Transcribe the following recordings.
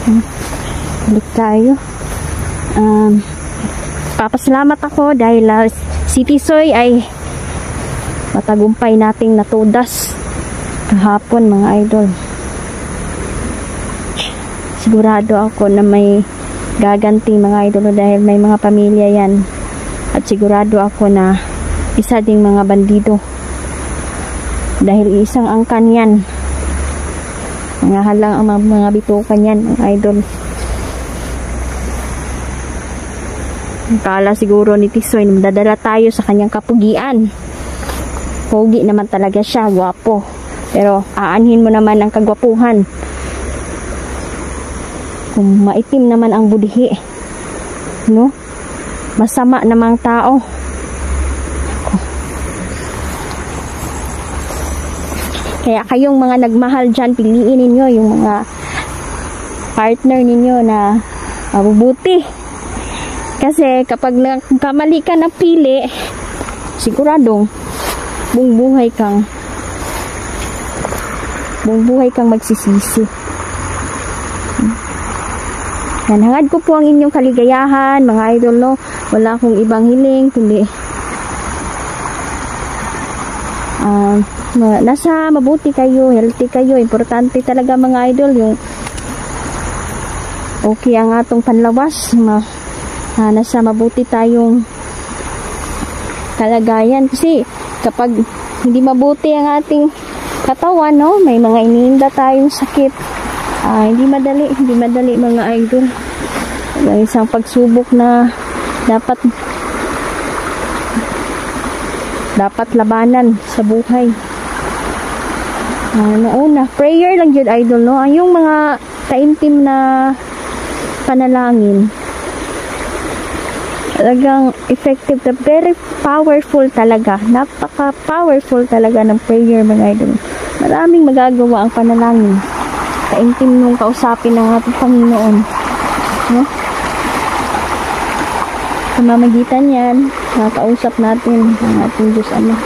Balik tayo. Papasalamat ako dahil si Tisoy ay matagumpay nating natudas kahapon mga idol. Sigurado ako na may gaganti mga idol dahil may mga pamilya yan. At sigurado ako na isa ding mga bandido. Dahil isang angkan yan. Mga halang ang mga bitukan yan mga idol. Kala siguro ni Tisoy na madadala tayo sa kanyang kapugian. Pogi naman talaga siya, gwapo. Pero aanhin mo naman ang kagwapuhan. Kung maitim naman ang budhi, no? Masama namang tao. Kaya kayong mga nagmahal dyan, piliin ninyo yung mga partner ninyo na mabubuti. Kasi kapag nagkamali ka ng pili, siguradong buong buhay kang magsisisi. Yan, hangad ko po ang inyong kaligayahan, mga idol, no? Wala akong ibang hiling, kundi nasa mabuti kayo, healthy kayo. Importante talaga mga idol, yung okay ang atong panlawas, nasa mabuti tayong kalagayan. Kasi kapag hindi mabuti ang ating katawan, no, may mga iniinda tayong sakit. Hindi madali mga idol. Isang pagsubok na dapat labanan sa buhay. Nauna, prayer lang yun idol, no? Yung mga taimtim na panalangin, talagang effective, very powerful talaga. Napaka-powerful talaga ng prayer mga idol. Maraming magagawa ang panalangin. Kaintim nung kausapin ng ating Panginoon, no? Sa mamagitan yan, nakakausap natin ang ating Diyos Ama.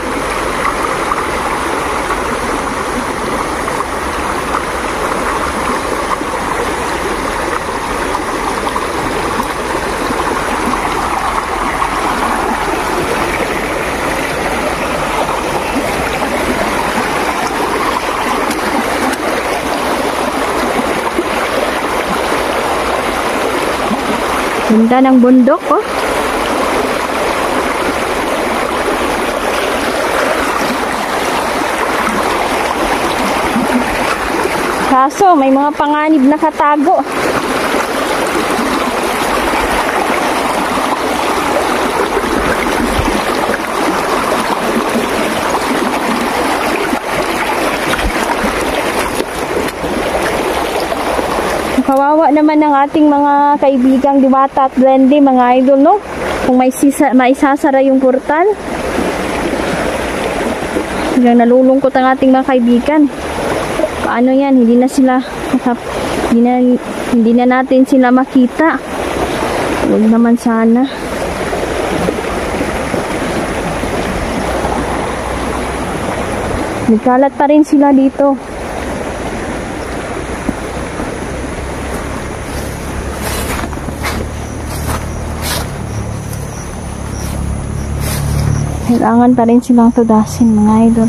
Ganda ng bundok, oh. Kaso, may mga panganib na katago. Kawawa naman ng ating mga kaibigang Diwata at Blendy, mga idol, no? Kung maisasara yung portal. Hanggang nalulungkot ang ating mga kaibigan. Paano yan? Hindi na natin sila makita. Huwag naman sana. Nagkalat pa rin sila dito. Kailangan pa rin silang tudasin mga idol.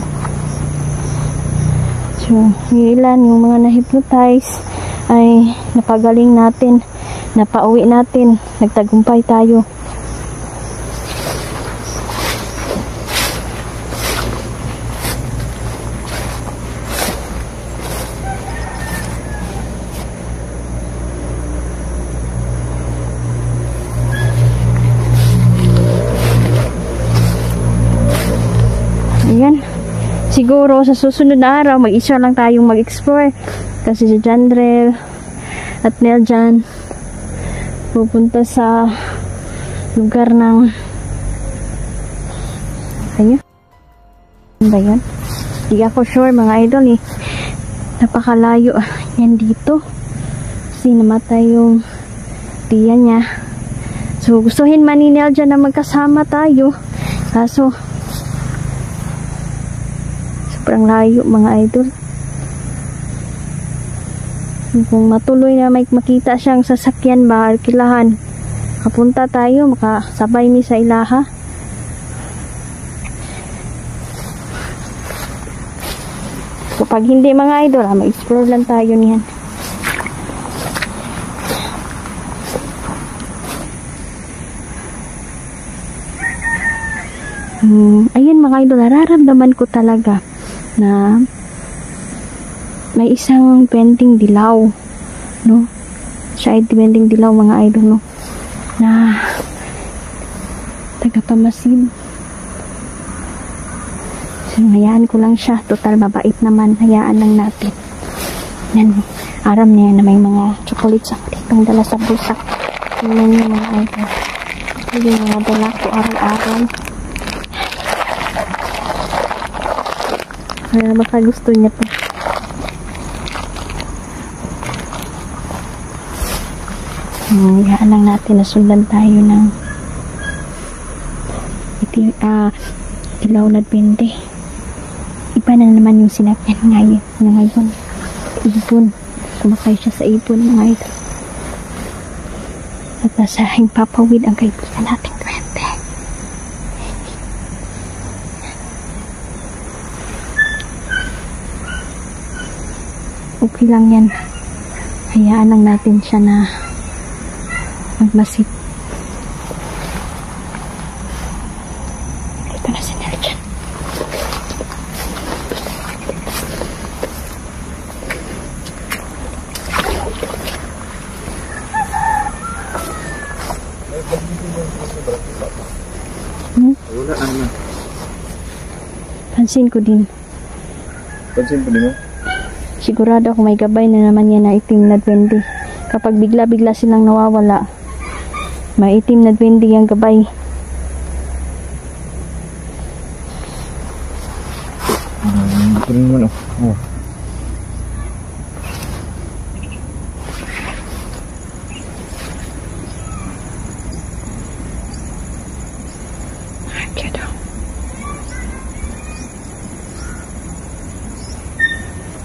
So, ilan yung mga na-hypnotize ay napagaling natin, napauwi natin, nagtagumpay tayo. Ayan. Siguro sa susunod na araw, mag-isa lang tayong mag-explore. Kasi si Jandrel at Neljan pupunta sa lugar ng ano ba yan? Hindi ako sure mga idol eh. Napakalayo yan dito. Kasi namatay yung tiya niya. So gustuhin man ni Neljan na magkasama tayo. Kaso sobrang layo mga idol. Kung matuloy na may makita siyang sasakyan ba, arkilahan, kapunta tayo, makasabay ni sa ilaha. Kapag hindi mga idol, mag-explore lang tayo niyan. Ayun mga idol, nararamdaman ko talaga na may isang bending dilaw, no? Siya ay bending dilaw mga idol, no? Na tagapamasid. So, hayaan ko lang siya. Total, mabait naman. Hayaan lang natin. Yan. Aram niya na may mga chocolates ako ditong dala sa bulsa. Tingnan niyo mga idol. Ito yung mga dala ko araw-araw. Kaya baka gusto niya po. Hayaan lang natin na sundan tayo ng ilaw na bende. Iba na naman yung sinakyan ngayon. Ibon. Kumakay siya sa ibon mga ito. At nasa hingpapawid ang kaibigan nating duwende. Okay lang yan. Hayaan lang natin siya na magmasid. Ito na si Neljan. Wala naman. Pansin ko din. Pansin ko din mo? Sigurado ako may gabay na naman yan na itim na duwende. Kapag bigla-bigla silang nawawala, may itim na duwende yung gabay. Ito rin naman oh.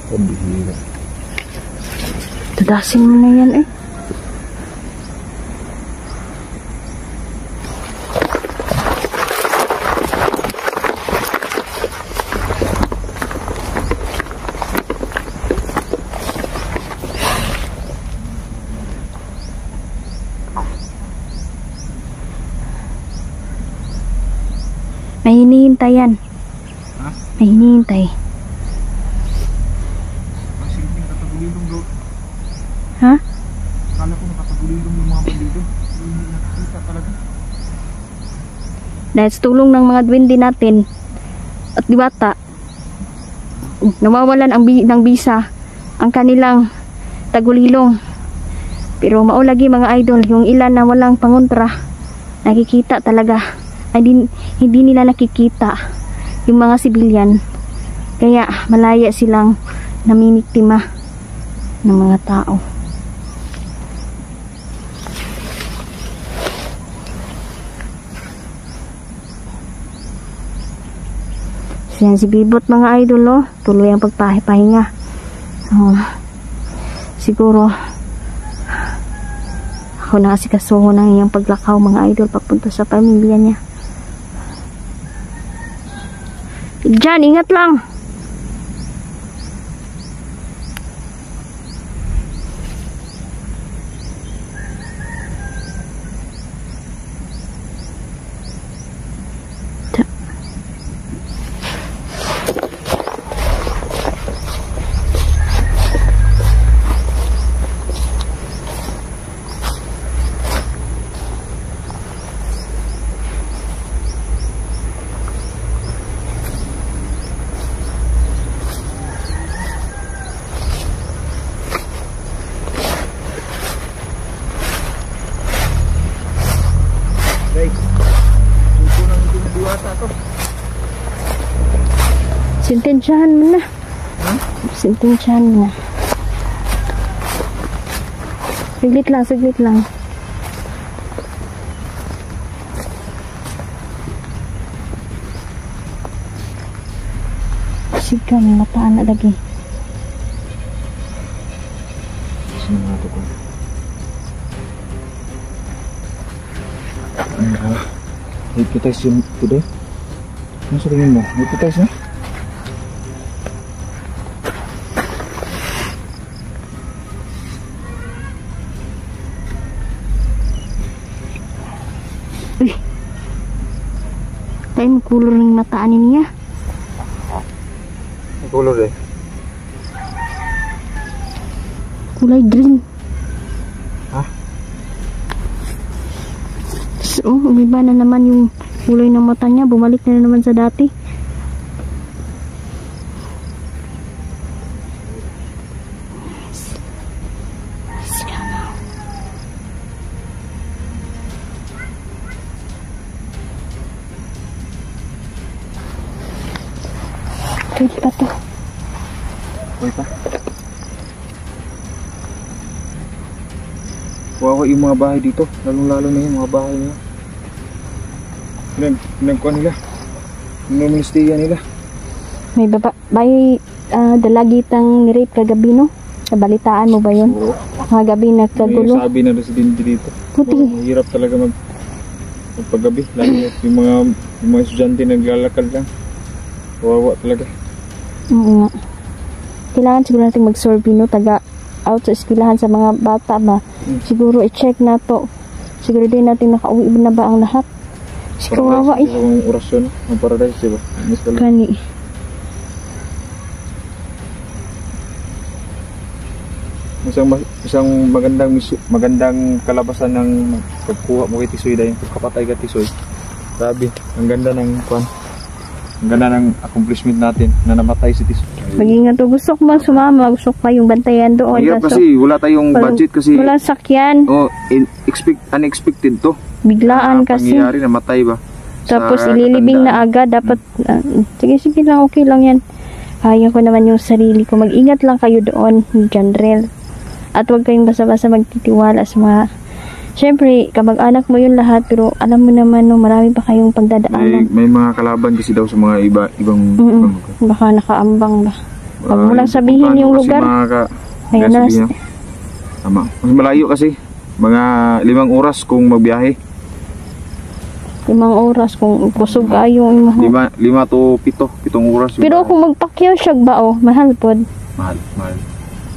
Pabihira. Tudasin mo na yan eh. May hinihintay yan. Ha? May hinihintay. Kasi nakatagulilong daw. Ha? Kala ko nakatagulilong yung mga bandido. Hindi nakikita talaga. Dahil sa tulong ng mga duwende natin at diwata, nawawalan ng bisa ang kanilang tagulilong. Pero maulagi mga idol, yung ilan na walang pangontra, nakikita talaga. Hindi nila nakikita yung mga sibilyan. Kaya malaya silang naminiktima ng mga tao. Yan si Bibot mga idol, oh. Tuloy ang pagpahinga. Siguro ako nakasikasuho ng iyang paglakaw mga idol papunta sa pamilya niya. Diyan, ingat lang. Sintensyahan mo na. Sintensyahan mo na. Saglit lang, saglit lang. Sigang mataan na lagi. Sino nga ito ko? Hypnotize yun today? Ano sa tingin mo? Hypnotize na? Uy. Tayo mo kulor ng mataan niya. Ang color eh. Kulay green. Ha? So, umiba na naman yung kulay ng mata niya. Bumalik na naman sa dati. Pwede pa to. Pwede pa? Wawa yung mga bahay dito. Lalong-lalo na yung mga bahay nila. Pinagkuhan nila. Minumilistiya nila. May dalagitang ni-rape kagabi, no? Nabalitaan mo ba yun? Oo. Mga gabi nagkagulo. May sabi na residente dito. Puti. Mahirap talaga magpagabi. Lalo yung mga estudyante naglalakad lang. Wawa talaga. Oo nga. Kailangan siguro natin mag-survey, no? Taga-out sa eskwelahan sa mga bata ba? Siguro i-check na to. Siguro din natin nakauwi na ba ang lahat? Kawawa eh. Yung orasyon ng paradise, diba? Kani. Isang magandang kalabasan ng pagkuha mo kay Tisoy dahil pagkapatay ka Tisoy. Grabe, ang ganda ng ang ganda ng accomplishment natin na namatay si Tisoy. Mag-ingat to. Gusto ko bang sumama? Gusto ko yung bantayan doon. Hirap kasi wala tayong budget kasi. Walang sakyan. Oh, unexpected to. Biglaan kasi. Pangyayari, namatay ba? Tapos ililibing na agad. Dapat, sige lang, okay lang yan. Kaya ko naman yung sarili ko. Mag-ingat lang kayo doon, Janrel. At huwag kayong basta-basta magtitiwala sa mga... Siyempre, kamag-anak mo yun lahat, pero alam mo naman, no, marami pa kayong pagdadaanan. May mga kalaban kasi daw sa mga ibang baka nakaambang ba. Huwag mo lang sabihin yung lugar. Ayun na. Tama. Mas malayo kasi. Mga 5 oras kung magbiyahe. 5 oras kung kusog kayo. 5 to 7 oras. Pero kung magpakyaw siya ba, mahal po. Mahal.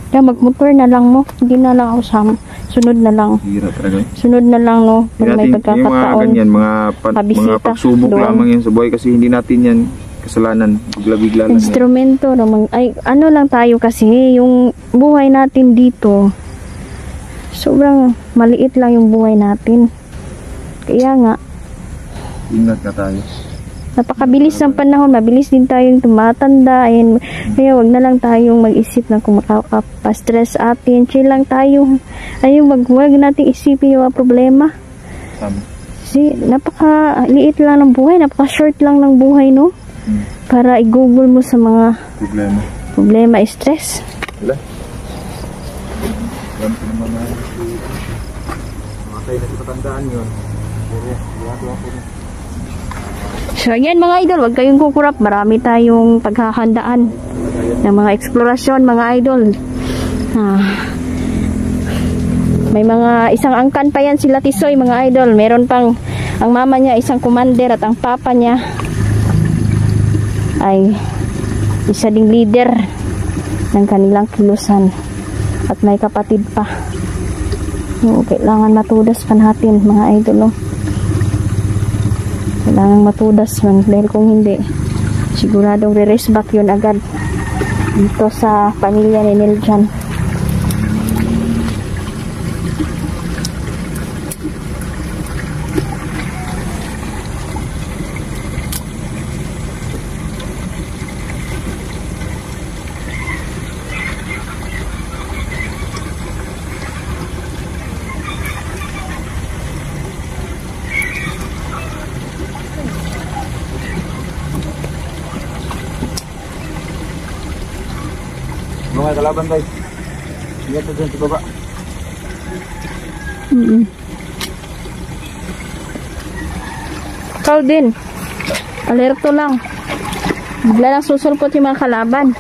Kaya magmotor na lang mo. Hindi na lang ako sama. Sunod na lang. Hirap talaga. Sunod na lang, no. Pag may pagkakataon. Yung mga ganyan, mga pagsubok doon. Lamang yan sa buhay kasi hindi natin yan kasalanan. Bigla-bigla lang. Instrumento naman. Ay, ano lang tayo kasi, yung buhay natin dito, sobrang maliit lang yung buhay natin. Kaya nga, ingat ka tayo. Napakabilis ng panahon, mabilis din tayong tumatanda. Ayan, kaya wag na lang tayong mag-isip na kung makakapastress atin. Chill lang tayo. Ayun, wag natin isipin yung mga problema. Tama. Kasi napakaliit lang ng buhay, napaka-short lang ng buhay, no? Para i-google mo sa mga problema, stress. Wala. Wala pa naman na. Mga tayo na patandaan yun. Puro, ako na. So, ayan mga idol, huwag kayong kukurap. Marami tayong paghahandaan ng mga eksplorasyon, mga idol. May mga isang angkan pa yan sila Tisoy, mga idol. Meron pang, ang mama niya isang commander at ang papa niya ay isa ding leader ng kanilang kilusan. At may kapatid pa. So, kailangan matudas pa natin, mga idol. Kailangan matudas man dahil kung hindi siguradong re-race back yun agad dito sa pamilya ni Niljan. Mga kalaban tayo. Ingat na dyan sa baba. Ikaw din. Alerto lang. Bigla lang susulpot yung mga kalaban.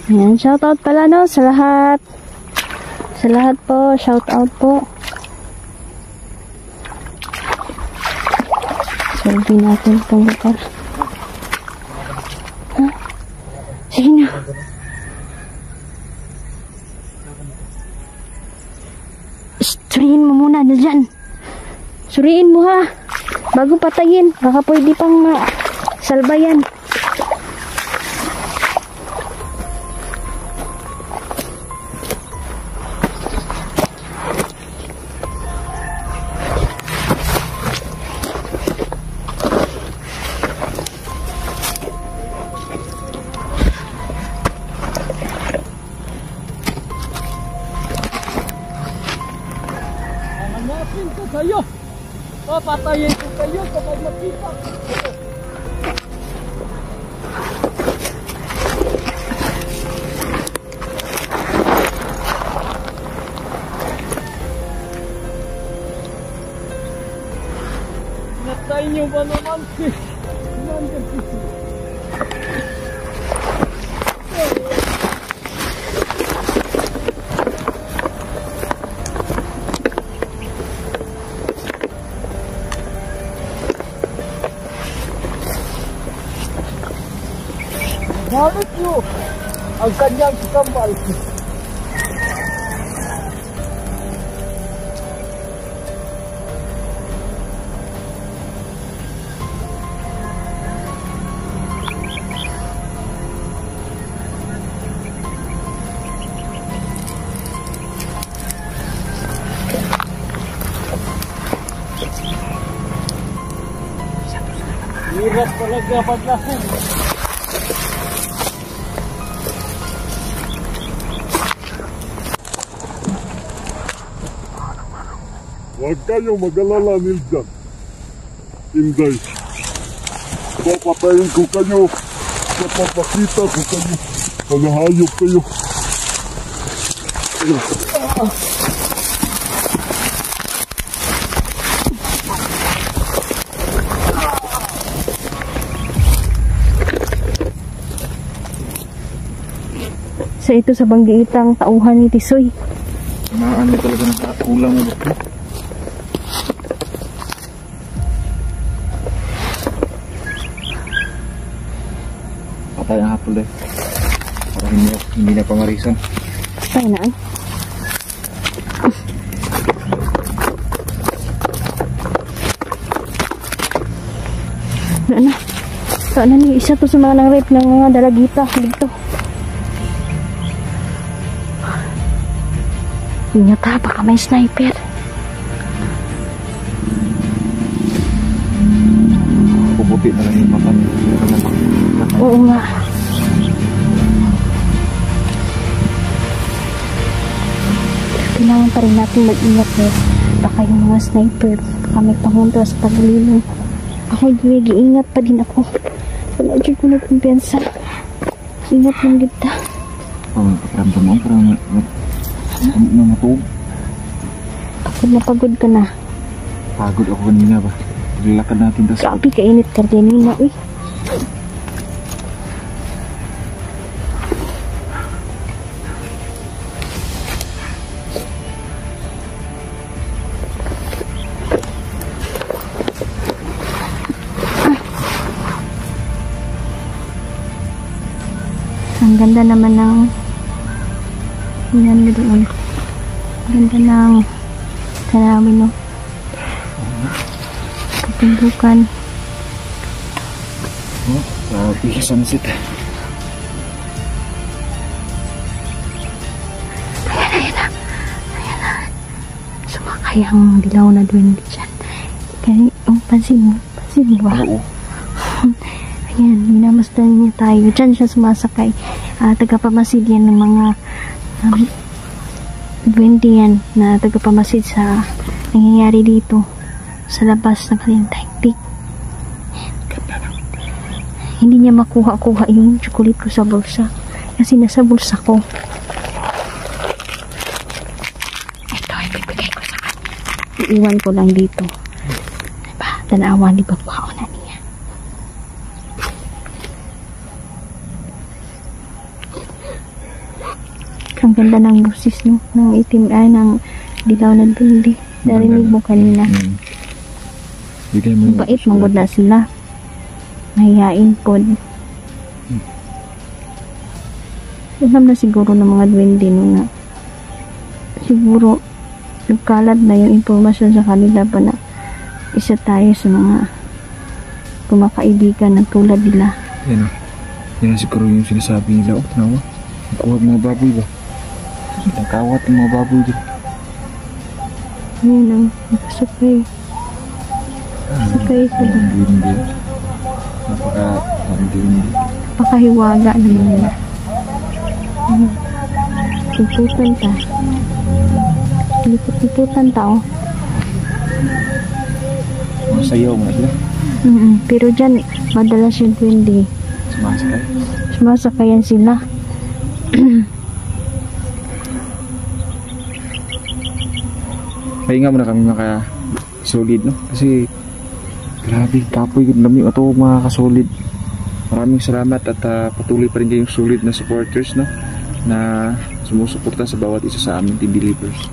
Ayan, shoutout pala no sa lahat. Sa lahat po, shoutout po. Solve natin itong lugar. Ha? Sige na. Suriin mo muna na dyan. Suriin mo ha. Bago patayin. Baka pwede pang salbayan. Hanapin ko kayo. Papatayin ko kayo kapag makita. Natay niyo ba naman? Nandun dito. Gamit nyo ang kanyang kambal. Hirap talaga paglasing. Huwag kayong mag-alala, Niljan. Inday, papatayin ko kayo kapag makita ko kayo. Panahayop kayo. Sa ito sa banggiitang tauhan ni Tisoy. Ano talaga ng kulang mo ba? Patay ang hapol eh. Para hindi na pangarisan. Patay na. Saan na ni isa to sa mga nang-rape ng mga dalagita dito. Ingat ha, baka may sniper. Puputi na lang yung mata. Oo nga. Kailangan pa rin natin mag-ingat eh. Baka yung mga sniper, baka may pangunta sa paglilong. Ako giingat pa din ako. Wala dyan ko nagkumpiyansa. Ingat lang kita. Pakiramdam mo, parang namatog. Pagod na pagod ka na. Pagod ako kanina ba? Lalakad natin tas. Grabe kainit ka kanina eh. Ang ganda naman ng yan doon. Ganda ng tanawin no. Katindukan. Grabe sunset. Ayan na. Sumakay ang dilaw na duwende dyan. Kaya, pansin mo ba? Oo. Ayan, minamasdan niya tayo. Diyan siya sumasakay. Tagapamasid yan ng mga duwende yan na tagapamasid sa nangyayari dito sa labas ng kanilang daigdig. Hindi niya makuha-kuha yung chocolate ko sa bulsa kasi nasa bulsa ko. Ito, ibibigay ko sa kanya. Iiwan ko lang dito. Diba? Tanawan, di ba kuha na niya. Ang ganda ng busis, no? Ng itim, ng dilaw na dundi. Narinig mo kanina. Bigay mo yung Bait, manggod na sila. Mahihain po. Alam na siguro ng mga duwende no na siguro nagkalat na yung impormasyon sa kanila pa na isa tayo sa mga kumakaibigan na tulad nila. Yan o. Yan siguro yung sinasabi nila. Oh, tinawa. Nakuha mga baboy ba? Nakawat yung mga baboy dito. Ayun ang nakasakay. Sakay sila. Hindi. Hindi. Pakahiwaga naman nila. Liputan ta. Liputan ta, oh. Masayaw mo na sila. Pero dyan, madalas yung duwende. Sumasakay. Sumasakayan sila. Pahinga muna kami makasolid, no? Kasi grabe, kapoy yung dami ito mga kasolid. Maraming salamat at patuloy pa rin kayong solid na supporters, no? Na sumusuporta sa bawat isa sa amin, Team Believers.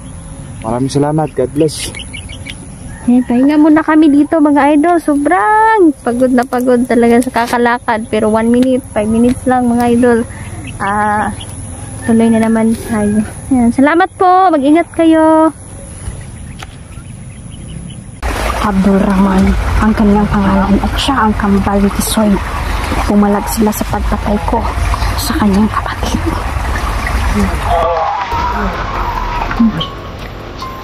Maraming salamat. God bless. Pahinga muna kami dito mga idol. Sobrang pagod na pagod talaga sa kakalakad. Pero 1 minute, 5 minutes lang mga idol. Tuloy na naman tayo. Yan. Salamat po. Mag-ingat kayo. Abdulrahman ang kanyang pangalan at siya ang kambal ni Tisoy. Pumalag sila sa pagpatay ko sa kanyang kapatid.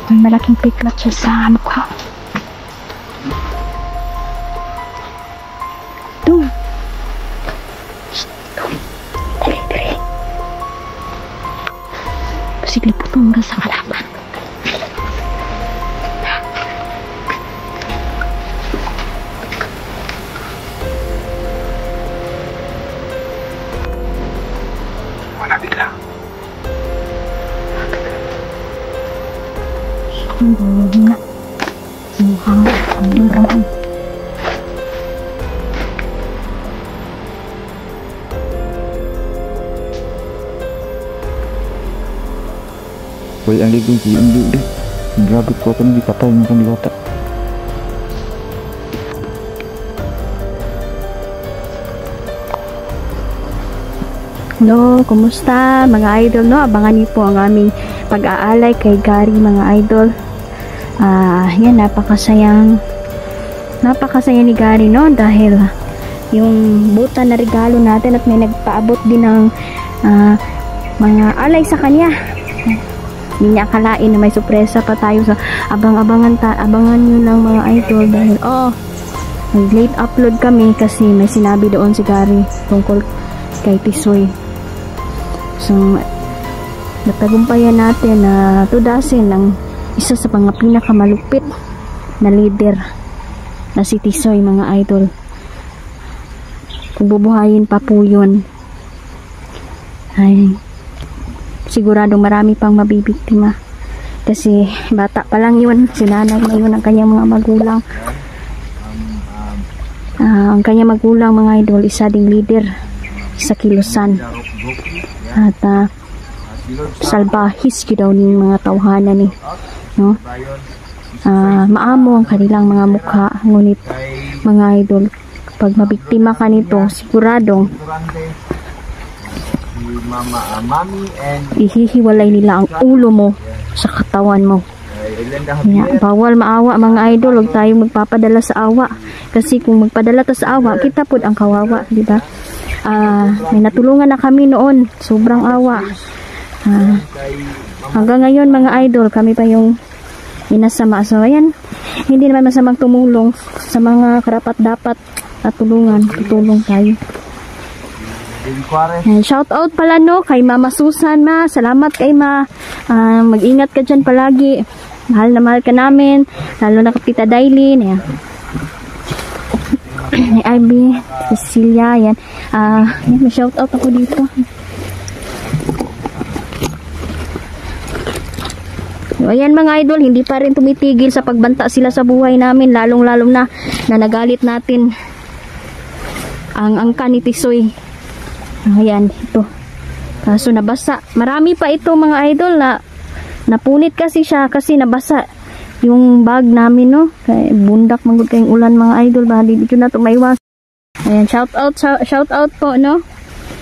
May malaking piklat siya sa mukha. Doon. Dali, dali. Sige, putong ka sa kalaban. Malapit lang. Ang buhay na. Mukhang ang ramang. Wala ang ligong hindi deh. Grabe ko ito hindi patay mo kang lota. Hello, kumusta mga idol, no? Abangan niyo po ang aming pag-aalay kay Gary mga idol. Yan, napakasaya ni Gary, no? Dahil yung buta na regalo natin at may nagpaabot din ng mga alay sa kanya. Hindi niya akalain na may sorpresa pa tayo sa abangan nyo lang mga idol dahil nag-late upload kami kasi may sinabi doon si Gary tungkol kay Tisoy. So, natagumpayan natin na tudasin ang isa sa mga pinakamalupit na leader na si Tisoy mga idol. Kung bubuhayin pa po yun, ay siguradong marami pang mabibiktima kasi bata pa lang yun, sinanay na yun ang kanyang mga magulang. Ang kanyang magulang mga idol, isa ding leader sa Kilusan at salbahis yun daw ng mga tawhanan no? Maamo ang kanilang mga mukha, ngunit mga idol, kapag mabiktima ka nito, siguradong ihihiwalay nila ang ulo mo sa katawan mo. Bawal maawa mga idol, huwag tayong magpapadala sa awa kasi kung magpadala ta sa awa, kita po ang kawawa, di ba? May natulungan na kami noon, sobrang awa. Hanggang ngayon mga idol, kami pa yung inasama. So ayan, hindi naman masamang tumulong sa mga karapat dapat at tutulong tayo. Shout out pala no kay Mama Susan, ma. Salamat kay ma. Mag-ingat ka dyan palagi. Mahal na mahal ka namin. Lalo na Kapita Dailin. Ayan. Ivy, Cecilia, yan. May shout out ako dito. So, ayan mga idol, hindi pa rin tumitigil sa pagbanta sila sa buhay namin, lalong-lalong na nagalit natin ang angka ni Tisoy. Ayan, ito. So nabasa. Marami pa ito mga idol na napunit kasi siya kasi nabasa yung bag namin, no. Kay bundak magud kayong ulan mga idol, ba dito na to maiwas. Ayan, shout out po, no.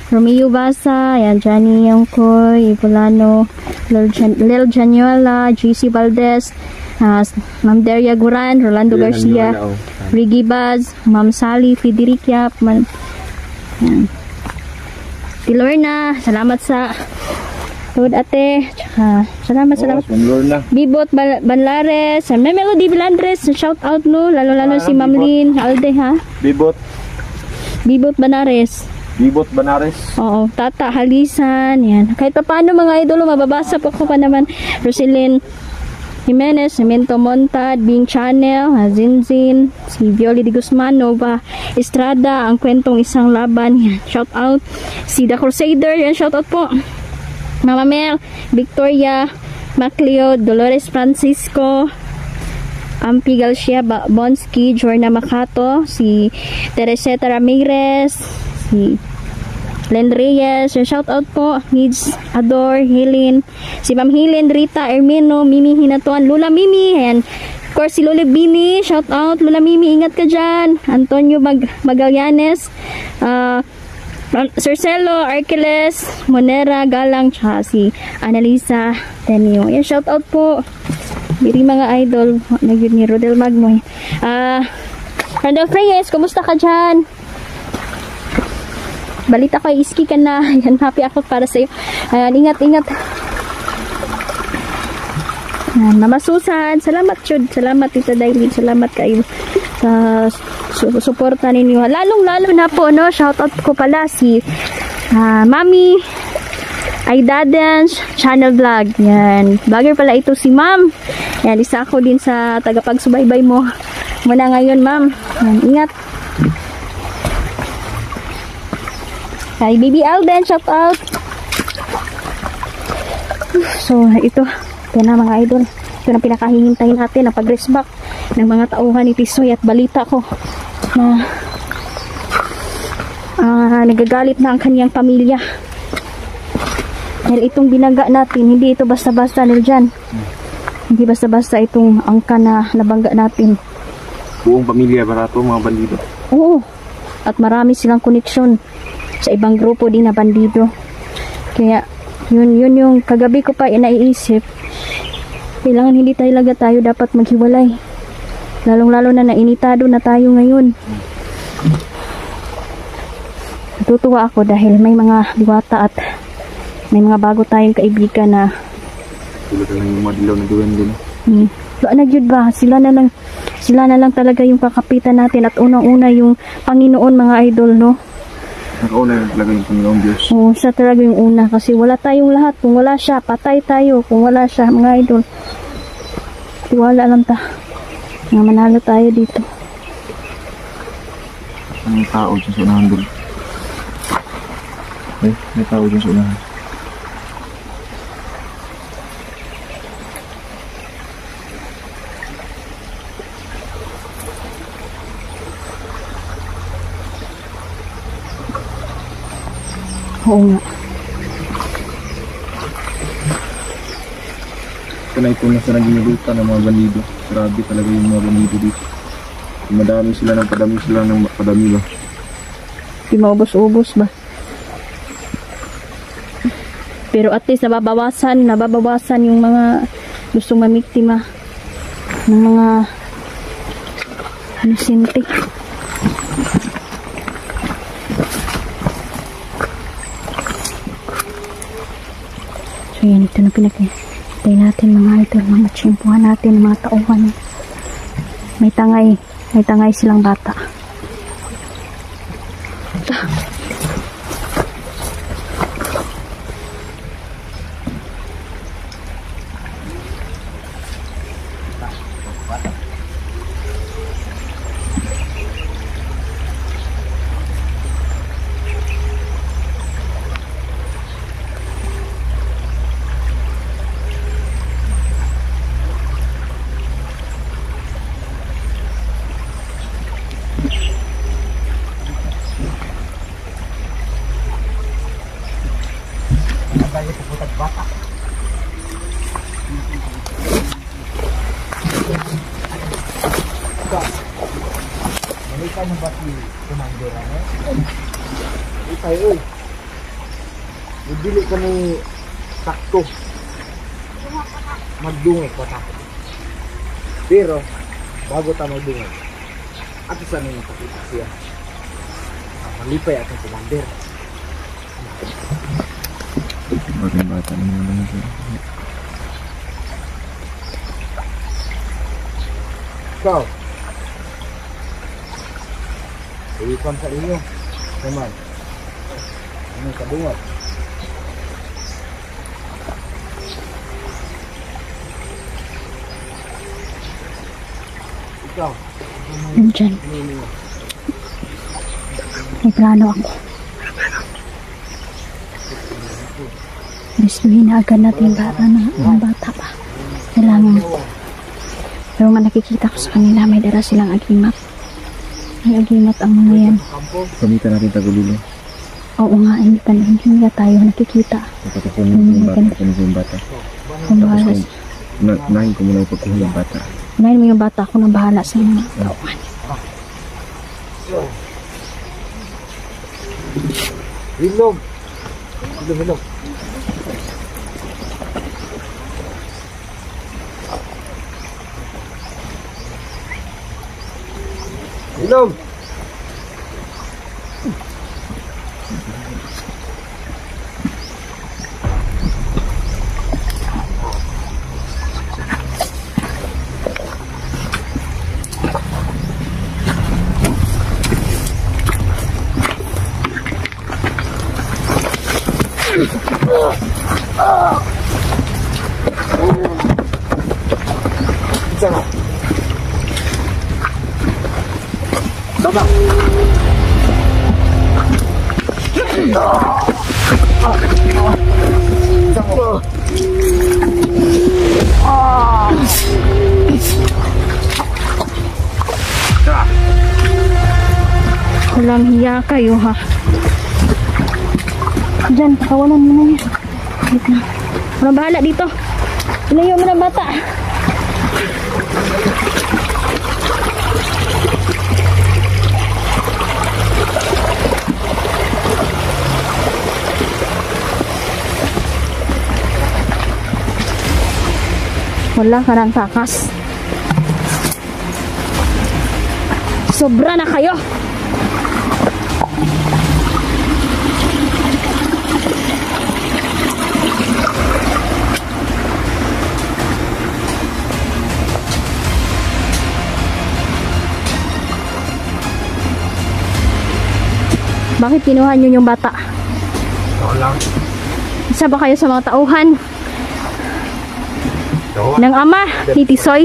Romeo Basa, ayan, Johnny Yongkoy, Ipolano, Lil Janiola, GC Valdez, Ma'am Deria Guran, Rolando Garcia, Ricky Baz, Ma'am Sally Federica, ayan. Tilorna, salamat sa Lord ate, tsaka salamat. Bibot Banlares, may Melody Bilandres, shout out, no, lalo si Ma'am Lynn Alde, ha. Bibot Banares. Oo, Tata Halisan, yan. Kahit pa paano mga idolo, mababasa po ko pa naman. Roselyn Jimenez, Cemento Montad, Bing Channel, Zinzin, si Violi de Guzman, Nova Estrada, Ang Kwentong Isang Laban, yan. Shout out. Si The Crusader, yan, shout out po. Mama Mel, Victoria Macleo, Dolores Francisco, Ampi Galcia Bonski, Jorna Makato, si Tereseta Ramirez, si Len Reyes, shout out po. Needs Ador, Helen, si Ma'am Helen, Rita Ermino, Mimi Hinatuan, Lula Mimi, and of course si Lula Bini, shout out Lula Mimi, ingat ka dyan. Antonio Magallanes, Sir Celo, Arkeles, Monera, Galang, tsaka si Annalisa Tenio. Yan, shout out po. Diri mga idol, nagyud ni Rodel Magmoy. Randolph Reyes, kumusta ka dyan? Balita ko, iski ka na. Yan, happy ako para sa'yo. Ingat. Mama Susan, salamat Chud. Salamat Tita Dailin. Salamat kayo sa suporta ninyo. Lalong-lalo na po, no, shoutout ko pala si Mami Aida Dance Channel Vlog. Yan. Vlogger pala ito si Ma'am. Yan, isa ako din sa tagapagsubaybay mo. Muna ngayon, Ma'am. Yan, ingat. Kay Baby Alden, shout out. So, ito na mga idol. Ito na pinakahihintay natin na pag-rest back ng mga tauhan ni Tisoy at balita ko na nagagalit na ang kanyang pamilya. Dahil itong binaga natin, hindi ito basta-basta niljan. Hindi basta-basta itong angka na nabangga natin. Buong pamilya barato mga bandido. Oo. At marami silang koneksyon sa ibang grupo din na bandido. Kaya yun yung kagabi ko pa inaiisip. Kailangan hindi talaga tayo dapat maghiwalay. Lalong-lalo na nainitado na tayo ngayon. Natutuwa ako dahil may mga diwata at may mga bago tayong kaibigan na sila lang yung mga dilaw na duwan din. Nagyud ba? Sila na lang talaga yung kakapitan natin at unang-una yung Panginoon mga idol, no? Nakauna yung talaga yung Panginoon Diyos. Oo, siya talaga yung una kasi wala tayong lahat. Kung wala siya, patay tayo. Kung wala siya, mga idol, tiwala lang ta nga manalo tayo dito. May tao dyan sa unahan doon. May tao dyan sa unahan. Oo nga. Ito na sa naging luta ng mga bandido. Grabe talaga yung mga bandido dito. Madami sila ng padami ba? Di maubos-ubos ba? Pero at least nababawasan yung mga gustong mamiktima ng mga inosente. So yan, ito na pinakitay natin mga idol, mga tsimpuhan natin, mga tauhan. May tangay silang bata. ba si Commander ano? Itay, uy. Bibili ka ni sakto. Magdungit pa ta. Pero, bago ta magdungit, at isa na yung pakita siya. Malipay atong Commander. Bagong bata naman siya. Ikaw, iwan sa inyo naman. Ano kadungat? Ikaw, Nandyan. May plano ako. Gustuhin na agad natin ng bata pa. Kailangan. Pero man nakikita ko sa kanila, may dala silang agimat. May agimat ang mga yan. Pamitan natin tagulilo. Oo nga, hindi ka tayo nakikita. Pagkakakunin ko yung bata, kunin ko yung bata. Kung bahala. Nahin ko muna yung pagkuhin yung bata. Unahin mo yung bata, ako nang bahala sa mga tauhan. Hilog. Hilog. Hilog. Sana. Baba. Walang hiya kayo ha. Diyan, pakawalan mo na yan. Wait lang. Walang bahala dito. Ilayo mo ng bata. Wala ka ng takas. Sobra na kayo. Bakit kinuha niyo yung bata? Wala. Isa ba kayo sa mga tauhan ng ama ni Tisoy?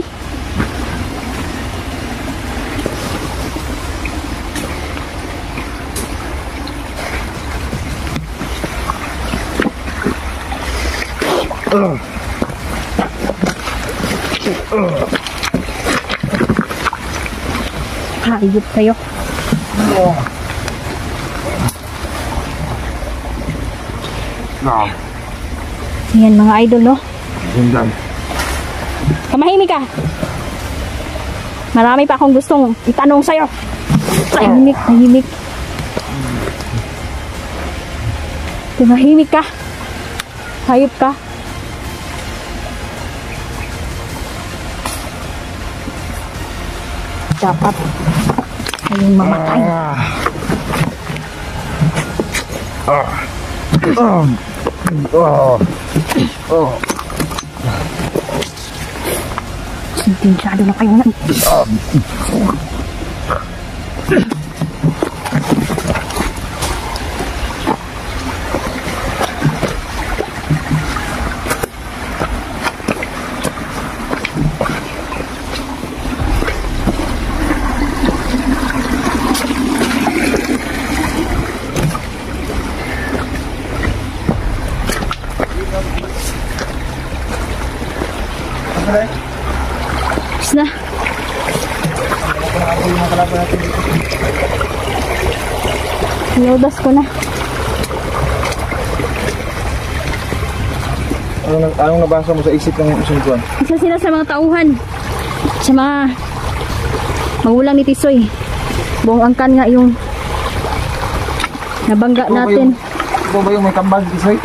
Hayop kayo. Ayan mga idol, no? Kamahimik ka. Marami pa akong gustong itanong sa'yo. Tahimik, tahimik. Tumahimik ka. Hayop ka. Dapat kayong mamatay. Sintinsyado na kayo nan. Tapos na. Inudas ko na. Anong nabasa mo sa isip ng Usuntuan? Isa sila sa mga tauhan. Sa mga magulang ni Tisoy. Buong angkan nga yung nabangga natin. Ito ba yung may kambal, Kisoy?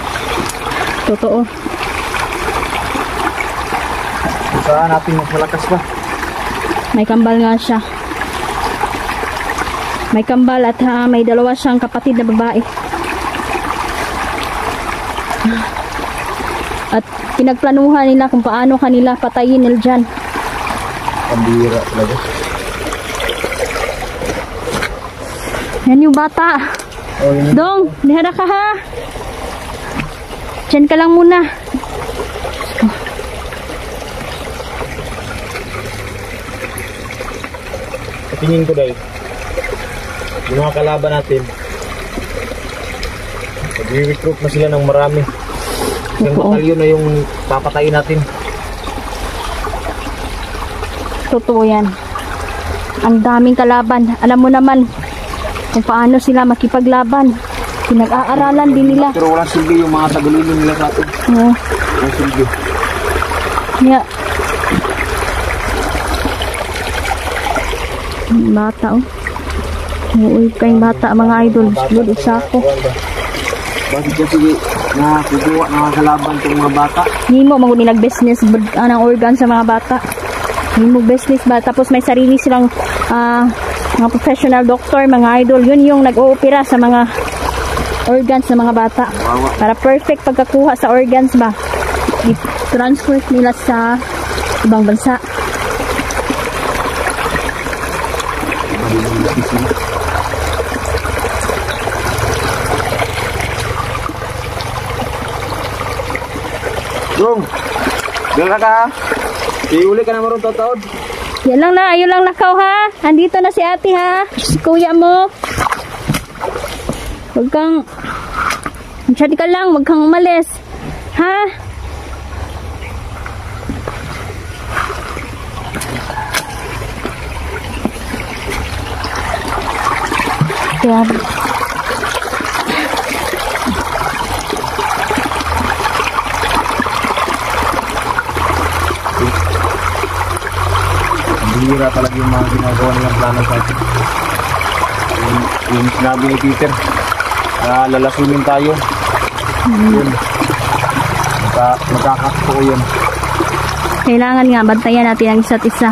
Totoo. Saan natin mas malakas pa? May kambal nga siya. May kambal at may dalawa siyang kapatid na babae. At pinagplanuhan nila kung paano kanila patayin nila dyan. Pambira talaga. Yan yung bata. Oh, yun. Dong, dihara ka ha. Diyan ka lang muna. Tingin ko dahil yung mga kalaban natin, mag-recruit na sila ng marami. Yung batalyon na yung papatayin natin. Totoo yan. Ang daming kalaban. Alam mo naman kung paano sila makipaglaban. Pinag-aaralan din nila. Pero walang silbi yung mga tagulilo nila sa atin. Oo. Walang silbi. Yeah. Bata oh. Uuwi pa yung bata mga idol. Good isa ako. Bakit kasi nakukuha ng kalaban itong mga bata? Hindi mo magunin nag-business ng organ sa mga bata. Hindi mo business ba? Tapos may sarili silang mga professional doctor, mga idol. Yun yung nag-oopera sa mga organs ng mga bata. Para perfect pagkakuha sa organs ba? I-transport nila sa ibang bansa. Dong, gala ka ha? Iuli ka na maroon taon. Yan lang na, ayun lang nakaw ha. Andito na si ate ha. Si kuya mo. Huwag kang, masyadi ka lang, huwag kang umalis. Ha? Grabe. Bihira talaga yung mga ginagawa nilang plano sa atin. Yung sinabi ni Peter, na lalasunin tayo. Yun. Magkakakto yun. Kailangan nga, bantayan natin ang isa't isa.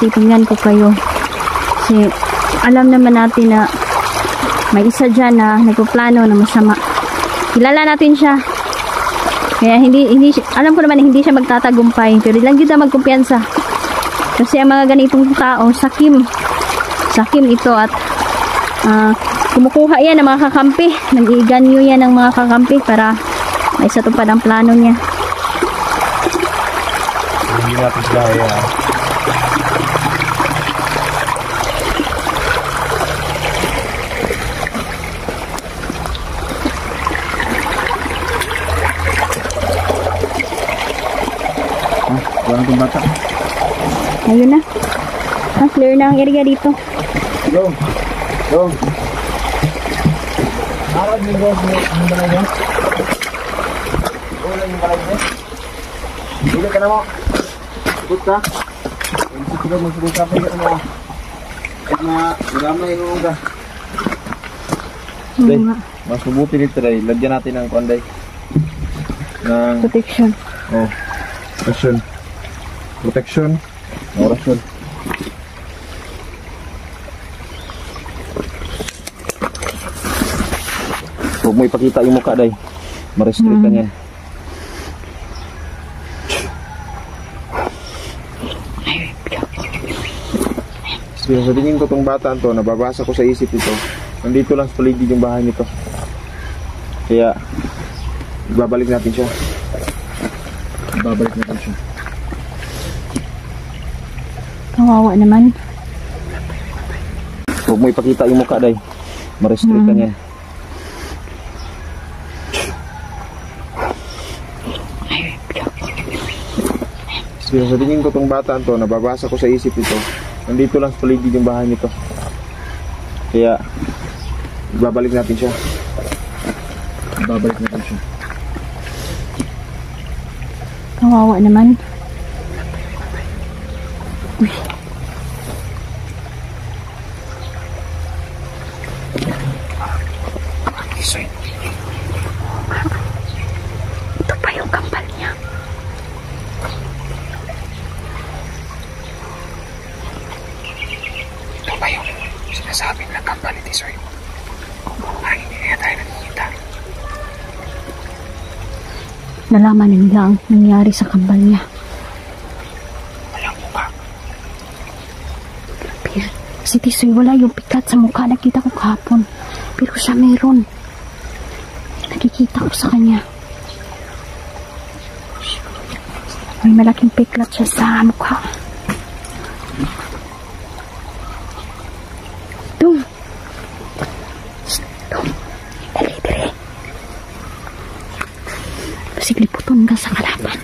Tingnan ko kayo. Kasi, alam naman natin na may isa dyan na nagpaplano na masama. Kilala natin siya. Kaya alam ko naman na hindi siya magtatagumpay. Pero lang dito magkumpiyansa. Kasi ang mga ganitong tao, sakim ito at kumukuha yan ng mga kakampi. Nag-iganyo yan ng mga kakampi para may satupad ang plano niya. Hindi natin sila kaya. Walang itong bata. Ayun na. Clear na ang area dito. Dong. Harap yung balay niya. Ulan yung balay niya. Huli ka na mo. Ikot ka. Magsigod ka. Pwede ka mo. At magamay yung ka. Day, mas mabuti dito day. Lagyan natin ng konday. Ng Protection. Protection. Orasyon. Huwag mo ipakita yung mukha day. Ma-restrict ka niyan. So, sa tingin ko tong bata to, nababasa ko sa isip ito. Nandito lang sa paligid yung bahay nito. Kaya ibabalik natin siya. Kawawa naman. Huwag mo ipakita yung mukha day. Ma-restrict ka niyan. So, sa tingin ko tong bata to, nababasa ko sa isip ito. Nandito lang sa paligid yung bahay nito. Kaya ibabalik natin siya. Kawawa naman. Uy. Tisoy. Ito pa yung kambal niya. Ito ba yung sinasabi ng kambal ni Tisoy? Ay, hindi na tayo nakikita. Nalaman na nila ang nangyari sa kambal niya. Walang mukha. Pero si Tisoy wala yung pikat sa mukha. Nakita ko kahapon. Pero siya meron. Nakikita ko sa kanya. May malaking piklat siya sa mukha. Dong! Dong! Dali, dali. Sigliputon ka sa kalaban.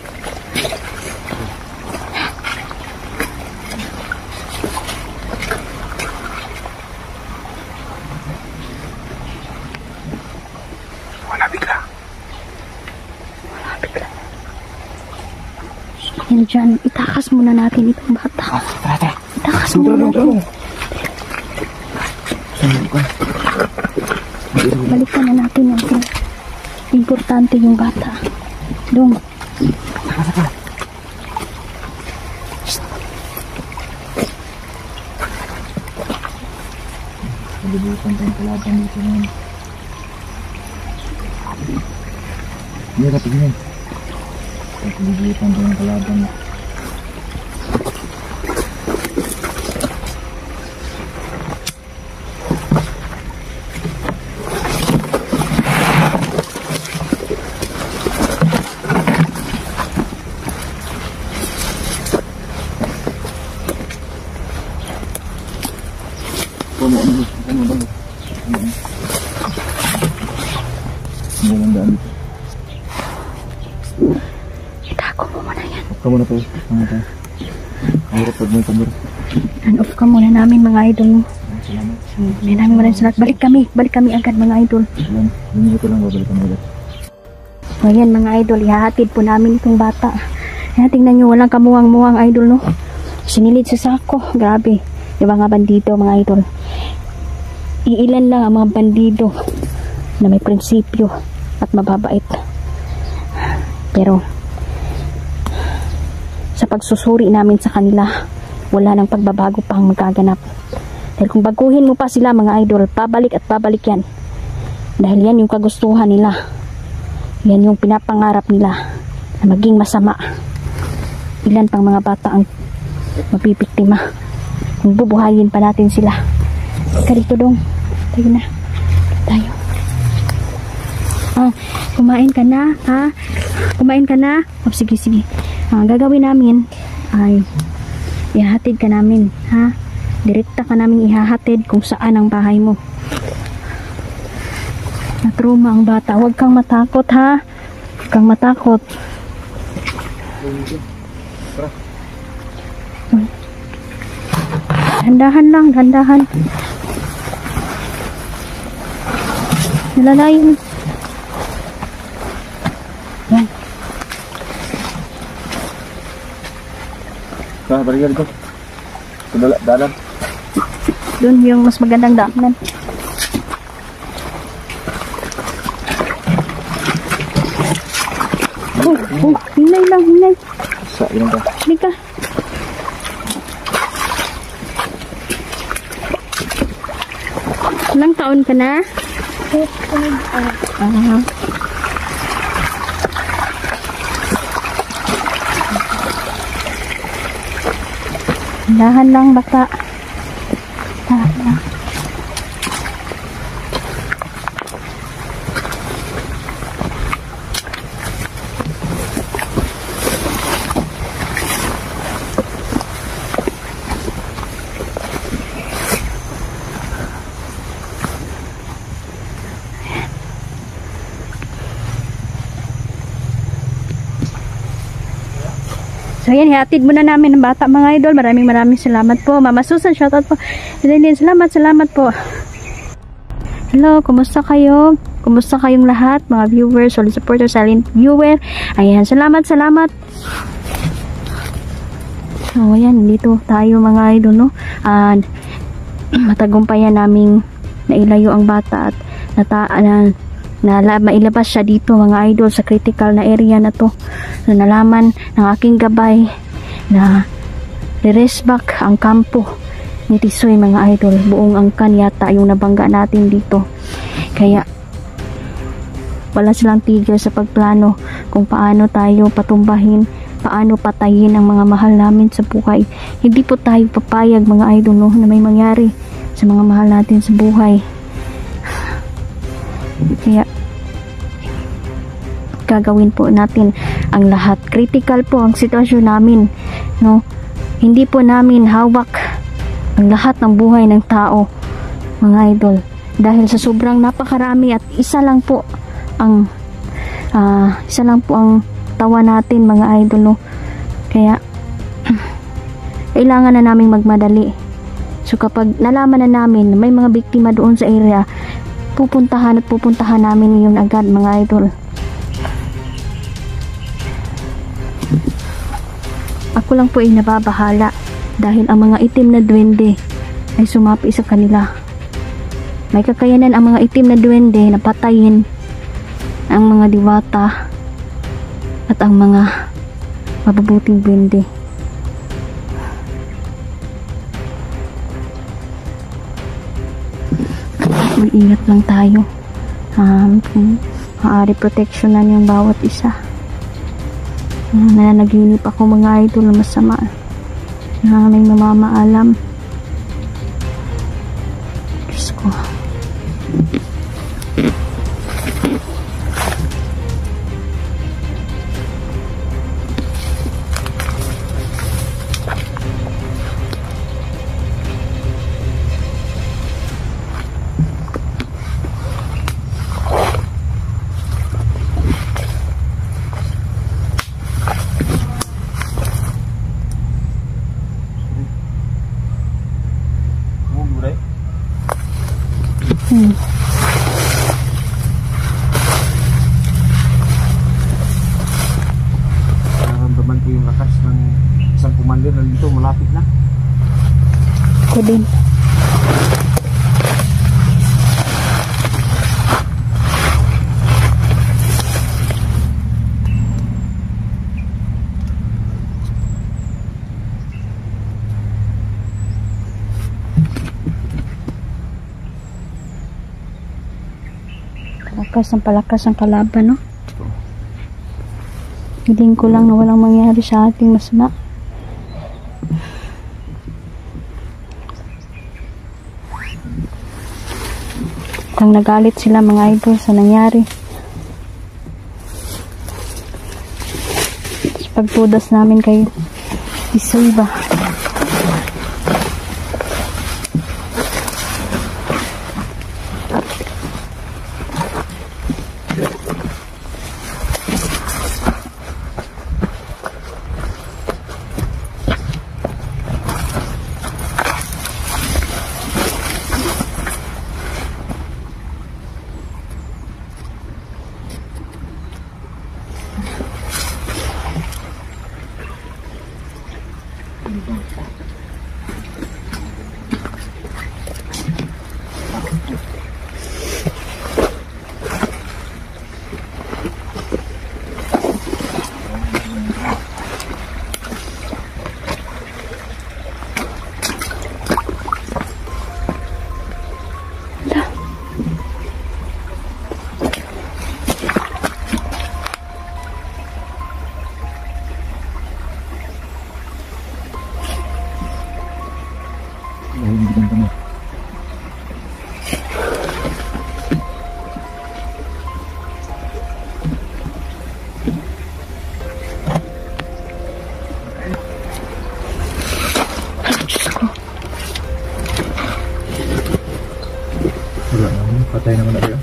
Wala bigla. Yan dyan, itakas muna natin itong bata. Tara. Itakas muna natin. Balikan na natin yan. Importante yung bata. Dong. Palibutan tayong kalaban dito ngayon. Hindi ka tignan. Palibutan tayong kalaban. Itago mo muna yan. Kamu na po. Mahirap pag may kamera. Turn-off ka muna namin mga idol mo. Salamat. Hindi namin maraming salamat. Balik kami agad mga idol. Yan. Hindi ko lang babalikan ulit. O yan mga idol, ihahatid po namin itong bata. Ayan, tingnan nyo, walang kamuwang-muwang idol no. Sinilid sa sako. Grabe. Yung mga bandido mga idol. Iilan lang ang mga bandido na may prinsipyo at mababait. Pero sa pagsusuri namin sa kanila, wala nang pagbabago pang magaganap. Dahil kung baguhin mo pa sila mga idol, pabalik at pabalik yan. Dahil yan yung kagustuhan nila. Yan yung pinapangarap nila na maging masama. Ilan pang mga bata ang mapipiktima kung bubuhayin pa natin sila. Karito dong. Tayo na. Tayo. Kumain ka na, ha? Kumain ka na? Sige. Gagawin namin ay ihahatid ka namin, ha? Direkta ka namin ihahatid kung saan ang bahay mo. Natruma ang bata. Huwag kang matakot, ha? Huwag kang matakot. Handahan lang, handahan. Nalalayo. Yan. Balik dito. Dalam. Doon yung mas magandang daanan. Hinay lang, hinay. Sa ilang ka? Hindi ka. Ilang taon ka na? Dahan lang bata. Dahan lang. So yan, ihatid muna namin ng bata mga idol. Maraming salamat po. Mama Susan, shoutout po. Salamat po. Hello, kumusta kayo? Kumusta kayong lahat? Mga viewers, solid supporters, silent viewer. Ayan, salamat. So ayan, dito tayo mga idol, no? Matagumpayan naming nailayo ang bata at mailabas siya dito mga idol sa critical na area na to. So, nalaman ng aking gabay na re-rest back ang kampo ni Tisoy mga idol. Buong angkan yata yung nabangga natin dito. Kaya wala silang tigil sa pagplano kung paano tayo patumbahin, paano patayin ang mga mahal namin sa buhay. Hindi po tayo papayag mga idol no, na may mangyari sa mga mahal natin sa buhay. Kaya gagawin po natin ang lahat. Critical po ang sitwasyon namin no. Hindi po namin hawak ang lahat ng buhay ng tao mga idol, dahil sa sobrang napakarami at isa lang po ang tawa natin mga idol no. Kaya kailangan na naming magmadali. So kapag nalaman na namin may mga biktima doon sa area, pupuntahan namin yun agad mga idol. Ako lang po ay nababahala dahil ang mga itim na duwende ay sumapi sa kanila. May kakayanan ang mga itim na duwende na patayin ang mga diwata at ang mga mabubuting duwende. Mag-ingat lang tayo. Maaari proteksyonan yung bawat isa. Nananaginip ako mga idol na masama na may mamamaalam. Diyos ko. Nararamdaman ko yung lakas ng isang commander na dito, malapit na. Ako din. Palakas ang kalaban, no? Hiling ko lang na walang mangyari sa ating masama. Tang nagalit sila mga idol sa nangyari. Pagpudas namin kay Tisoy ba? Patay naman na kayo?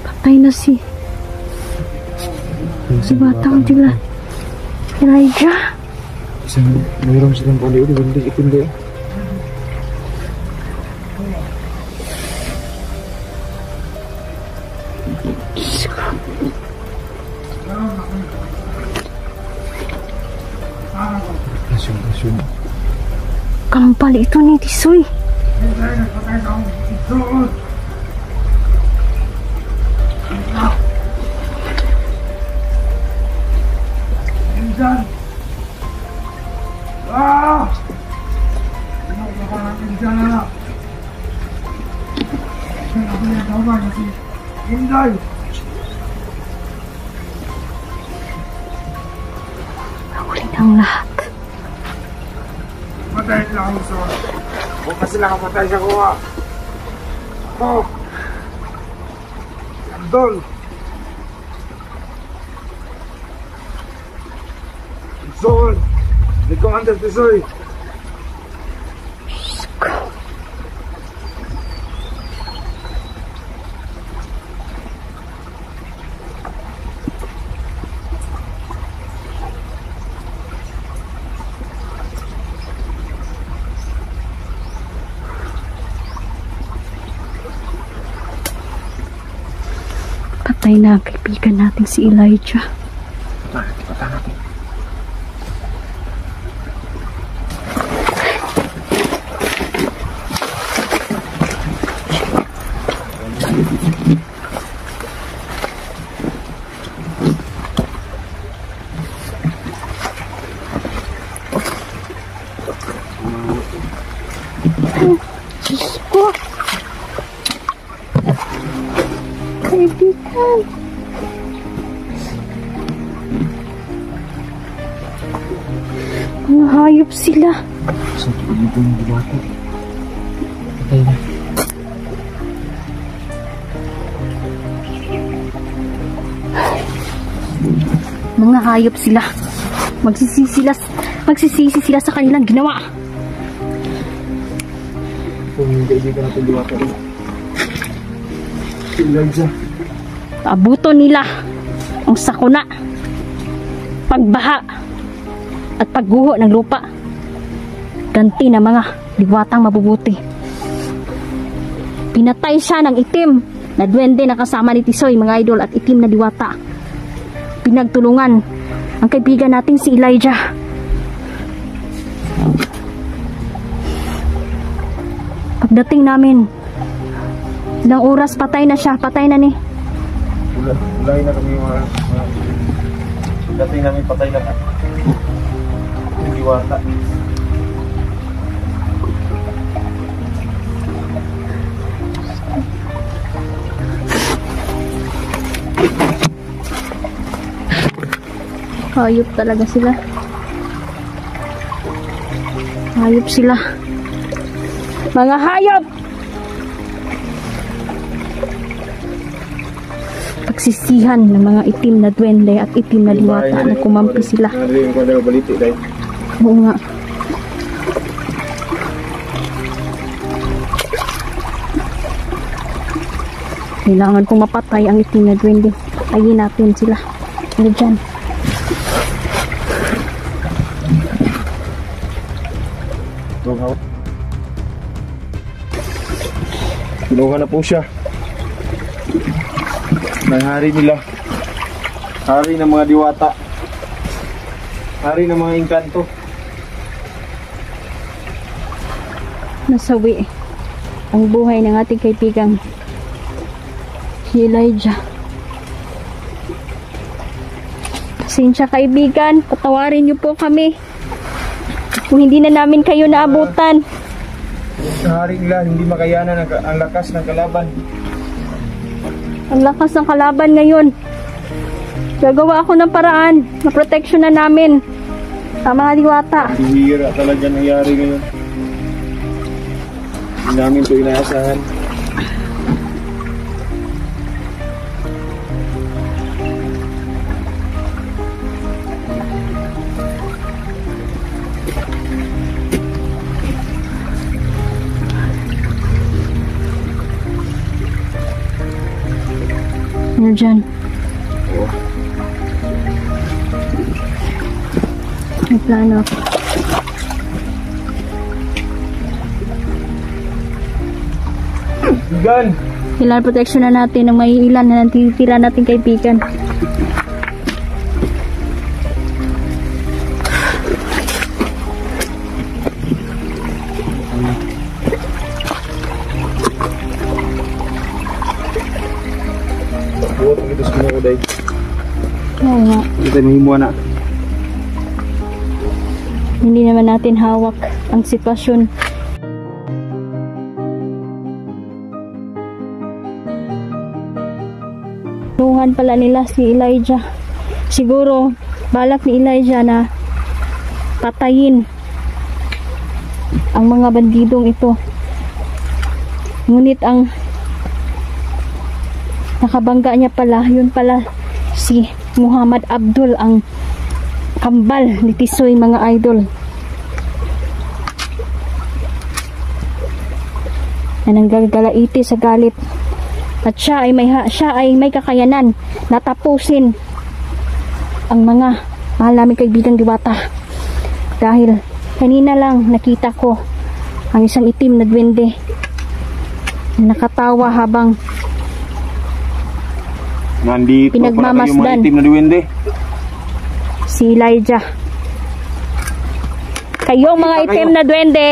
Patay na si batang tila Elijah. Mayroon silang pali ulit, hindi itim kayo. Asyon. Kampal ito ni Tisoy. Hinday! Huli ng lahat. Patayin lang ako sa... Huwag na sila kapatay sa kuha. Ako! Andol! Zon! Di ko under tisoy! Patay na ang kaibigan natin si Elijah. Patay natin. Diyos ko! Kaibigan! Mga hayop sila. Sa tuloy yung diwata. Patay na. Mga hayop sila. Magsisisi sila sa kanilang ginawa. Kung yung kaibigan natin diwata rin. Elijah. Abuto nila ang sakuna, pagbaha at pagguho ng lupa. Ganti na mga diwatang mabubuti. Pinatay siya ng itim na duwende na kasama ni Tisoy, mga idol, at itim na diwata. Pinagtulungan ang kaibigan nating si Elijah. Pagdating namin, ilang oras patay na siya, patay na ni. Ulay na kami mga dating namin patay na yung diwata. Hayop talaga sila. Hayop sila. Mga hayop! Pagsisihan ng mga itim na duwende at itim na diwata na kumampi sila. Narinig ko na baliti dahil. Oo nga. Kailangan kong mapatay ang itim na duwende. Patayin natin sila. Ano dyan? Kinuha na po siya. Ng hari nila. Hari ng mga diwata. Hari ng mga engkanto. Nasawi ang buhay ng ating kaibigang si Elijah. Pasensya kaibigan, patawarin niyo po kami kung hindi na namin kayo naabutan. Sa hari nila, hindi makayanan ang lakas ng kalaban. Ang lakas ng kalaban ngayon. Gagawa ako ng paraan na protection na namin sa mga diwata. Bihira talaga nangyari ngayon. Hindi namin ito inaasahan. Ano dyan? May plano ako. Bigan! Kailangan protection na natin ng may ilan na natitira nating kaibigan. Buot ang ito sa mga kuday. Oo nga. Hindi tayo mahimuha na. Hindi naman natin hawak ang sitwasyon. Nuhan pala nila si Elijah. Siguro balak ni Elijah na patayin ang mga bandidong ito. Ngunit ang nakabangga niya pala, yun pala si Muhammad Abdul, ang kambal ni Tisoy, mga idol. Na nanggagalaiti sa galit. At siya ay may kakayanan na tapusin ang mga mahal namin kaibigang diwata. Dahil kanina lang nakita ko ang isang itim na duwende na nakatawa habang Nandito pinagmamasdan pala yung mga itim na duwende. Si Elijah. Kayong mga itim na duwende,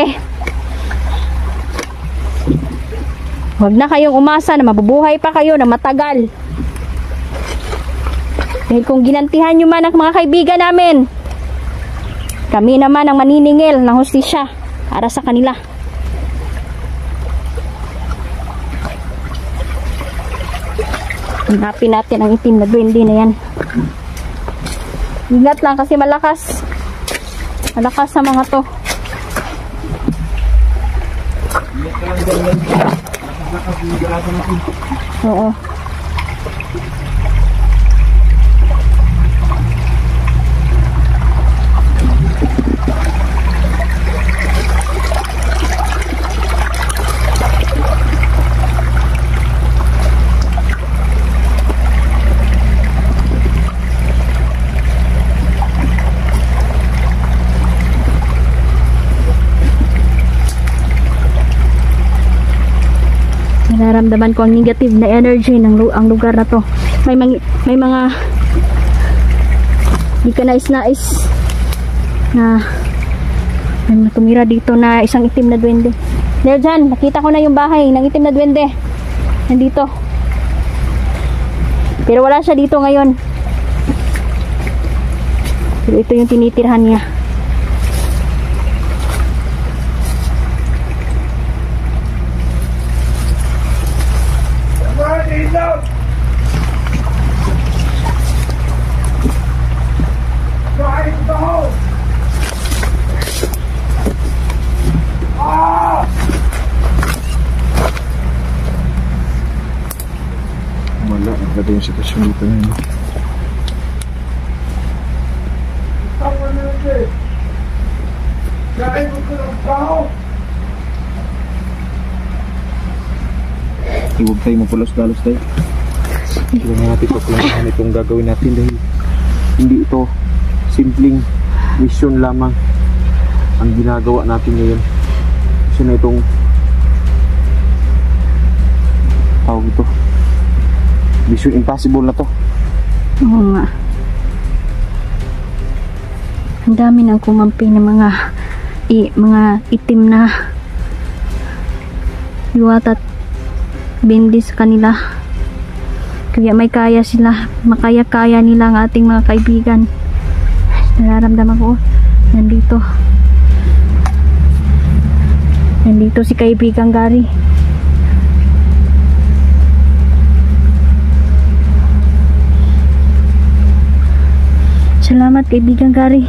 huwag na kayong umasa na mabubuhay pa kayo na matagal. Dahil kung ginantihan nyo man ang mga kaibigan namin, kami naman ang maniningil ng hustisya para sa kanila. Hanapin natin ang itim na duwende na yan. Ingat lang kasi malakas. Malakas sa mga to. Oo. Nararamdaman ko ang negative na energy ng ang lugar na to. May mga di ka nais na may tumira dito na isang itim na duwende. There dyan, nakita ko na yung bahay ng itim na duwende. Nandito. Pero wala siya dito ngayon. Pero ito yung tinitirhan niya. Wala, nagkata yung sitwasyon dito na yun. Huwag tayo mapulos-dalos tayo. Hindi natin papulang itong gagawin natin dahil hindi ito simpleng mission lamang ang ginagawa natin ngayon. Kasi na itong tawag ito, mission impossible na to. Oo nga. Ang dami nang kumampi ng mga itim na diwata at bindi sa kanila. Kaya may kaya sila, makaya-kaya nila ang ating mga kaibigan. Nararamdaman ko, nandito si kaibigang Gary. Salamat kaibigang Gary,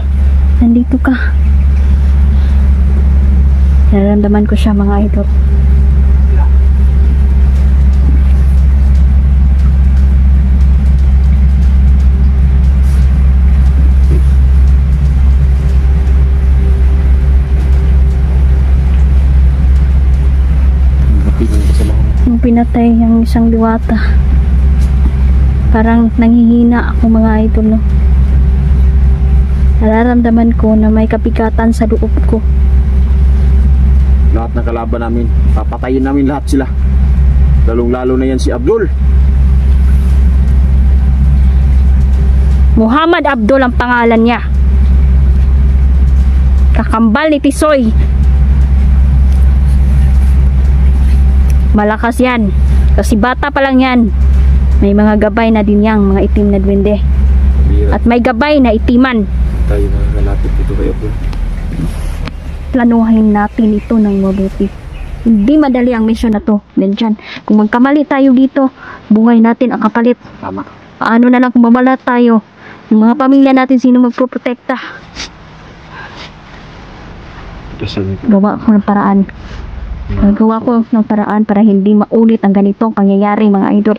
nandito ka. Nararamdaman ko siya, mga idol. Nung pinatay yung isang diwata, parang nanghihina ako, mga idol, no? Nararamdaman ko na may kapigatan sa loob ko. Lahat ng kalaban namin, papatayin namin lahat sila. Lalong-lalo na yan si Abdul. Muhammad Abdul ang pangalan niya. Kakambal ni Tisoy. Malakas yan. Kasi bata pa lang yan. May mga gabay na din yang mga itim na duwende. At may gabay na itiman. Tayo mga kalapit dito kay Abdul. Planuhin natin ito ng mabuti. Hindi madali ang mission na to. Diyan. Kung magkamali tayo dito, buhay natin ang kapalit. Tama. Paano na lang kung mawala tayo? Yung mga pamilya natin, sino magproprotekta? Gawa ko ng paraan. Gagawa ko ng paraan para hindi maulit ang ganitong pangyayari, mga idol.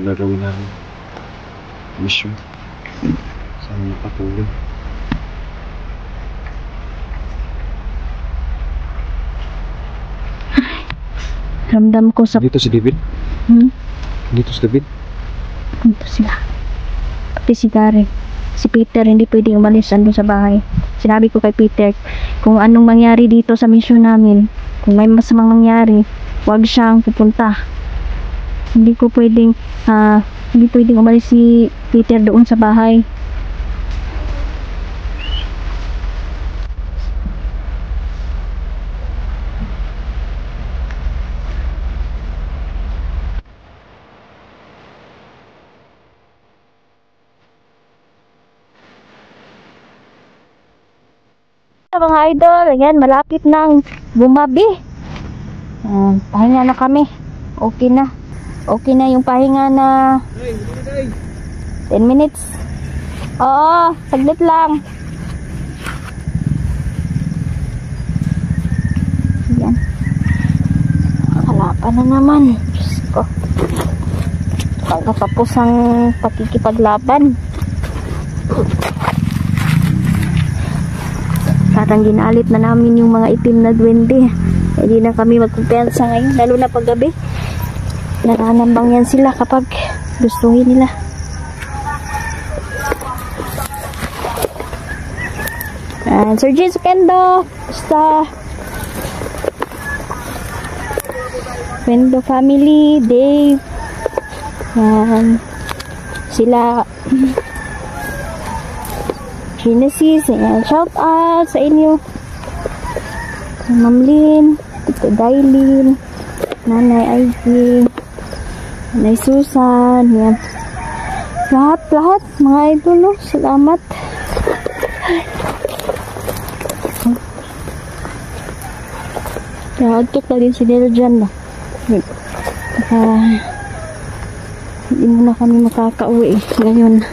Gagawin namin. Mission. Sana makatuloy. Ramdam ko sa... Dito si David. Dito si David. Dito sila. Pati si Gary. Si Peter hindi pwedeng umalis andun sa bahay. Sinabi ko kay Peter, kung anong mangyari dito sa mission namin, kung may masamang mangyari, huwag siyang pupunta. Hindi pwedeng umalis si Peter doon sa bahay. Mga idol, ayan, malapit nang bumabi. Pahinga na kami. Okay na. Okay na yung pahinga na 10 minutes. Oo, saglit lang. Ayan. Kalapan na naman. Diyos ko. Pagkatapos ang pakikipaglaban. Parang ginalit na namin yung mga itim na duwende. Hindi na kami magkumpiyansa ngayon, lalo na pag gabi. Naranambang yan sila kapag gustuhin nila. Sir James Kendo, basta Kendo family, Dave, sila Genesis, shout out sa inyo. Ma'am Lynn, Tito Dailin, Nanay Ivy, Nanay Susan, yan. Lahat, mga idol, no? Salamat. Nakagtok na din si Nel dyan, no? Hindi muna kami makakauwi ngayon.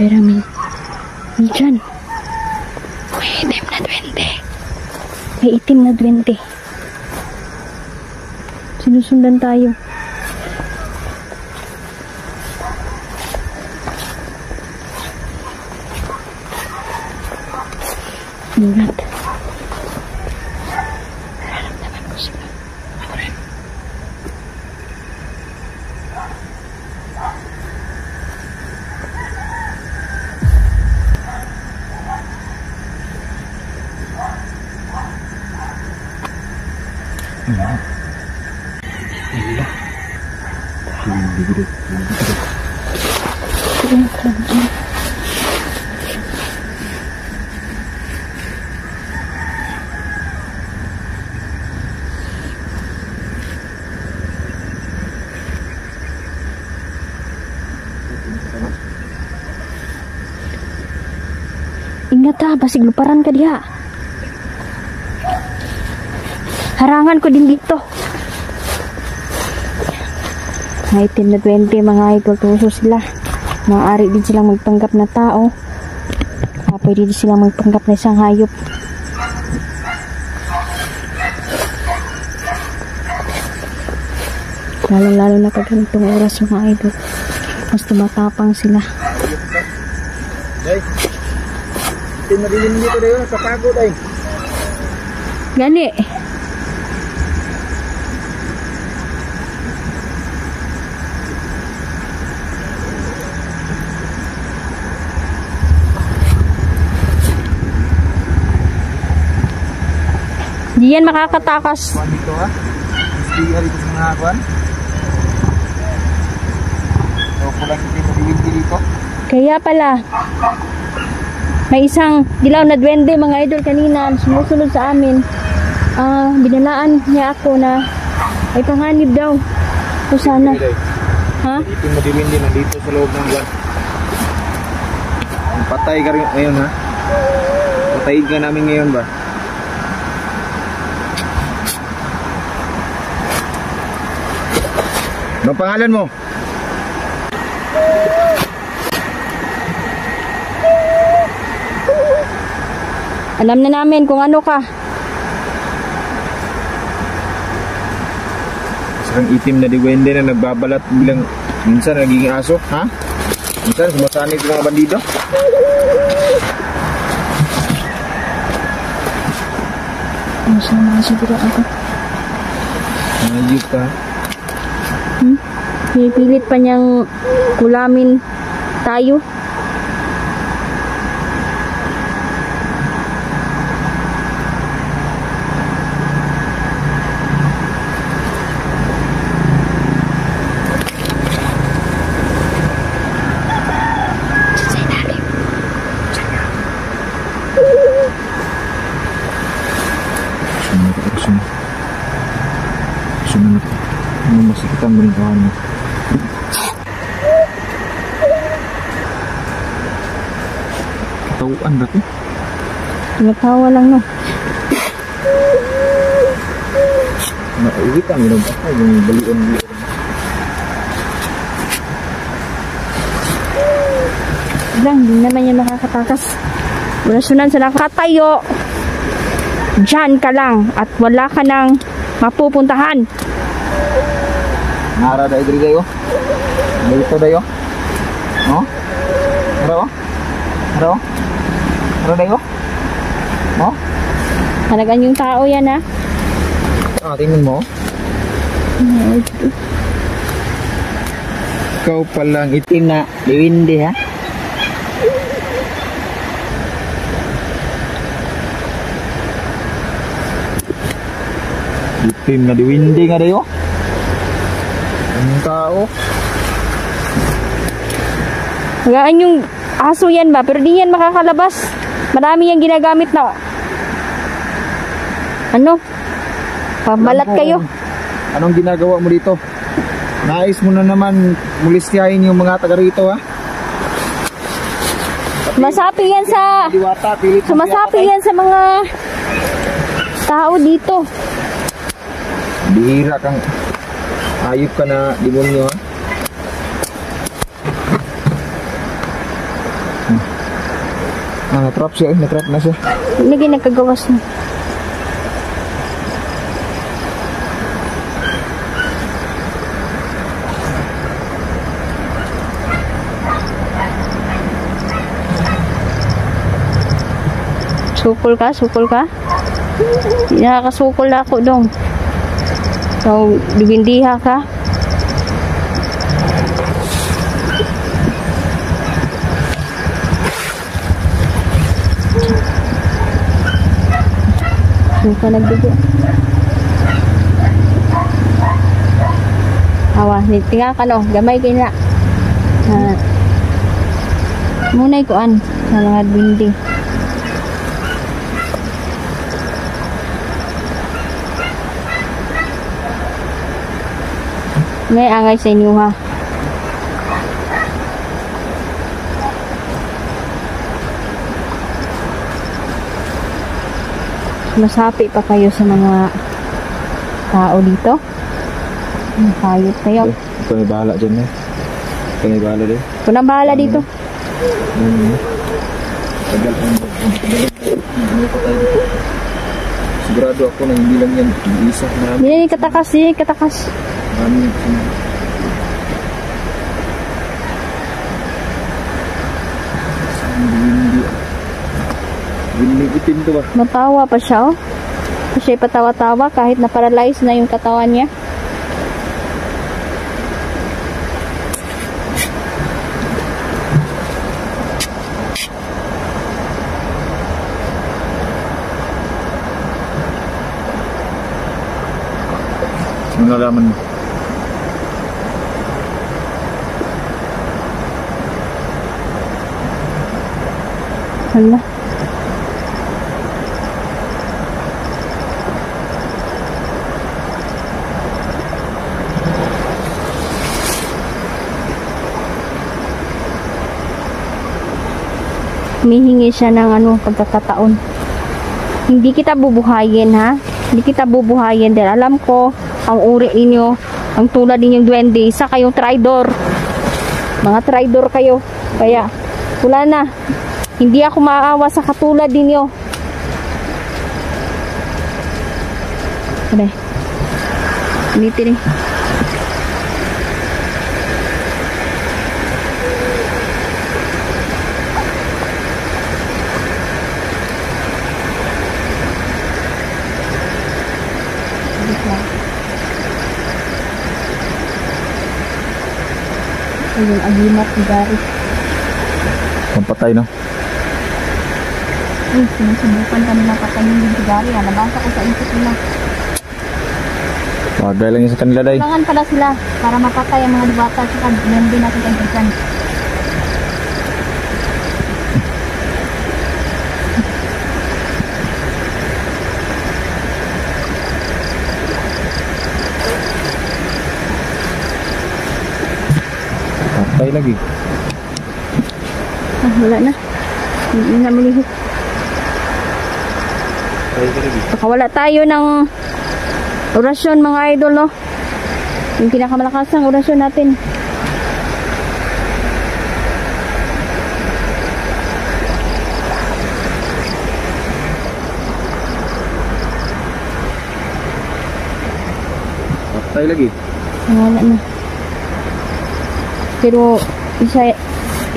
Pero may dyan. May itim na duwende. Sinusundan tayo. Ingat. Nararamdaman ko sila. Ako rin. Ingat ha, basig luparan ka diha. Harangan ko din dito. May 10 na 20 mga idol, tuso sila. Maaari din silang magpanggap na tao. Pwede din silang magpanggap na isang hayop. Lalo na pag ganitong oras mga idol, mas tumatapang sila. Day. Tinarihin dito dayo, nagpapagod ay. Gani. Di yan makakatakas. Kuan dito ha. Sige dito sa mga kuan. So, kulang hindi dito. Kaya pala, may isang dilaw na duwende mga idol kanina sumusunod sa amin. Binalaan niya ako na ay panganib daw. So sana. Ha? Dito madiwin din nandito sa loob ng kuan. Patay ka rin ngayon ha. Patayin ka namin ngayon ba? Anong pangalan mo? Alam na namin kung ano ka. Isang itim na diwende na nagbabalat bilang minsan nagiging aso, ha? Minsan sumasanay sa mga bandido. Masama siguro ako. Nangayip ka. Pipilit pa niyang kulamin tayo. Sumunod. Ano masakitan mo rin kawan mo? Katauan ba ito? Natawa lang no. Nauwi ka, mayroon pa yung balion-balion. Lang, hindi naman yan makakatakas. Sunod sa nakatayo. Diyan ka lang at wala ka nang mapupuntahan. Nara da idri dayo. Dito dayo. Oh? Aro? Aro? Aro dayo? Oh? Halagaan yung tao yan ha. Tingnan mo. Ikaw palang Itim na diwindi ha. itim na diwindi nga dayo. Ang tao. Halagaan yung aso yan ba? Pero di yan makakalabas. Marami yung ginagamit na ano? Pamalat kayo. Anong ginagawa mo dito? Nais mo na naman mulisyahin yung mga taga rito ha? Sumasapi yan sa Diwata, pilit mo sumasapi yan sa mga tao dito. Bihira kang ayop ka na demonyo ha? Natrap siya, natrap na siya. Hindi nagkagawas na. Sukol ka? Sukol ka? Nakakasukol na ako dong. So, dibindiha ka? Suka nagdugo. Awa, tingnan ka no. Gamay kayo na. Muna'y kuan sa mga dinding. May angay sa inyo ha. masapi pa kayo sa mga tao dito. Hayop kayo. Ito may bahala dyan eh. Ito may bahala din. Ito na bahala dito. Tagal ang sigurado ako na hindi lang yan isa. Yan yung katakas, yan yung katakas. Marami. Hindi itim to ba? Matawa pa siya, oh. Siya patawa-tawa kahit na-paralyze na yung katawan niya. Nalaman mo. Hala. Humihingi siya ng pagkakataon. Hindi kita bubuhayin, ha? Hindi kita bubuhayin dahil alam ko ang uri ninyo, ang tulad ninyong duwende, isa kayong traidor. Mga traidor kayo. Kaya, wala na. Hindi ako maaawa sa katulad ninyo. Okay. Ulitin eh. Yung agimat ni Gary. Pampatay no? Sinusubukan kami na patayin din si Gary. Nabasa ko sa isip nila. Bagay lang yun sa kanila day. Kailangan pala sila para mapatay ang mga bata sa hindi natin kaibigan. Patay lagi. Wala na. Hindi na malihit. Baka wala tayo ng orasyon mga idol, no? Yung pinakamalakasang orasyon natin. Patay lagi. Wala na. Pero isa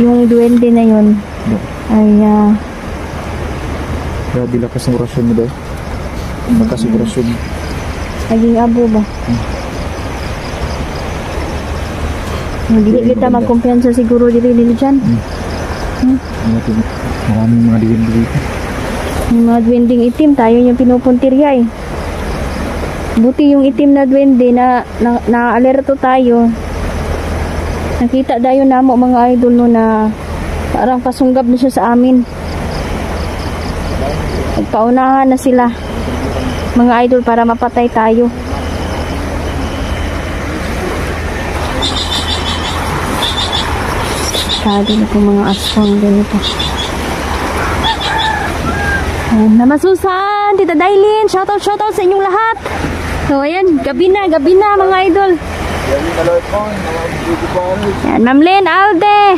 yung duwende na yun ay grabe lakas ng orasyon mo daw. Lakas ng orasyon. naging abo ba? Hindi kita magkumpiyansa siguro dito dyan. Maraming mga duwende dito. Yung mga duwending itim, tayo yung pinupuntirya eh. Buti yung itim na duwende na alerto tayo. Nakita tayo namo mga idol no na parang pasunggab na siya sa amin. Nagpaunahan na sila mga idol para mapatay tayo. Kado na po mga aswang ganito. Nama Susan, Tita Dailin, shoutout sa inyong lahat. So ayan, gabi na mga idol. Yan, Ma'am Len, Alde,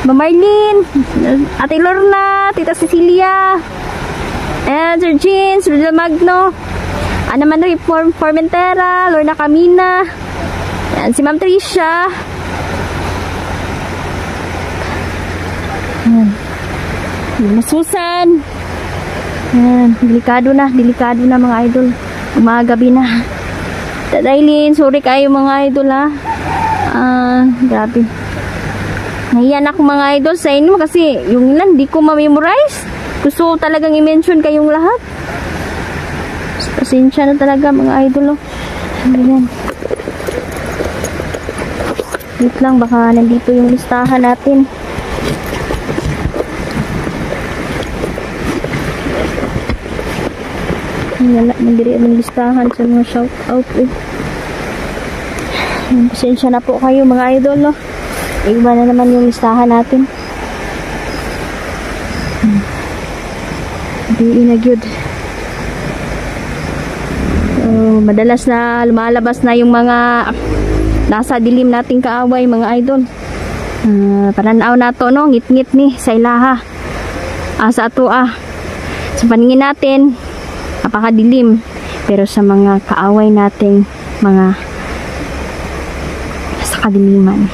Ma'am Marlene, Ate Lorna, Tita Cecilia, and Sir Jean, Sir Magno, Ana Manuel Formentera, Lorna Camina, yan, si Ma'am Tricia. Yan, Ma'am Susan. Yan, delikado na mga idol. Umagabi na. Tadailin, sorry kayo mga idol ha. Grabe. Nahiyan ako mga idol sa inyo kasi yung ilan di ko ma-memorize. Gusto talagang i-mention kayong lahat. Pasensya na talaga mga idol. Ayan. Wait lang, baka nandito yung listahan natin. Wala, mandiri ang listahan sa mga shout out eh. Pasensya na po kayo mga idol no. Iba na naman yung listahan natin. Hindi inagyod. madalas na lumalabas na yung mga nasa dilim nating kaaway, mga idol. Pananaw na to, no? Ngit-ngit ni sa ilaha. Sa ato sa paningin natin, napakadilim. Pero sa mga kaaway nating mga sa kadiliman,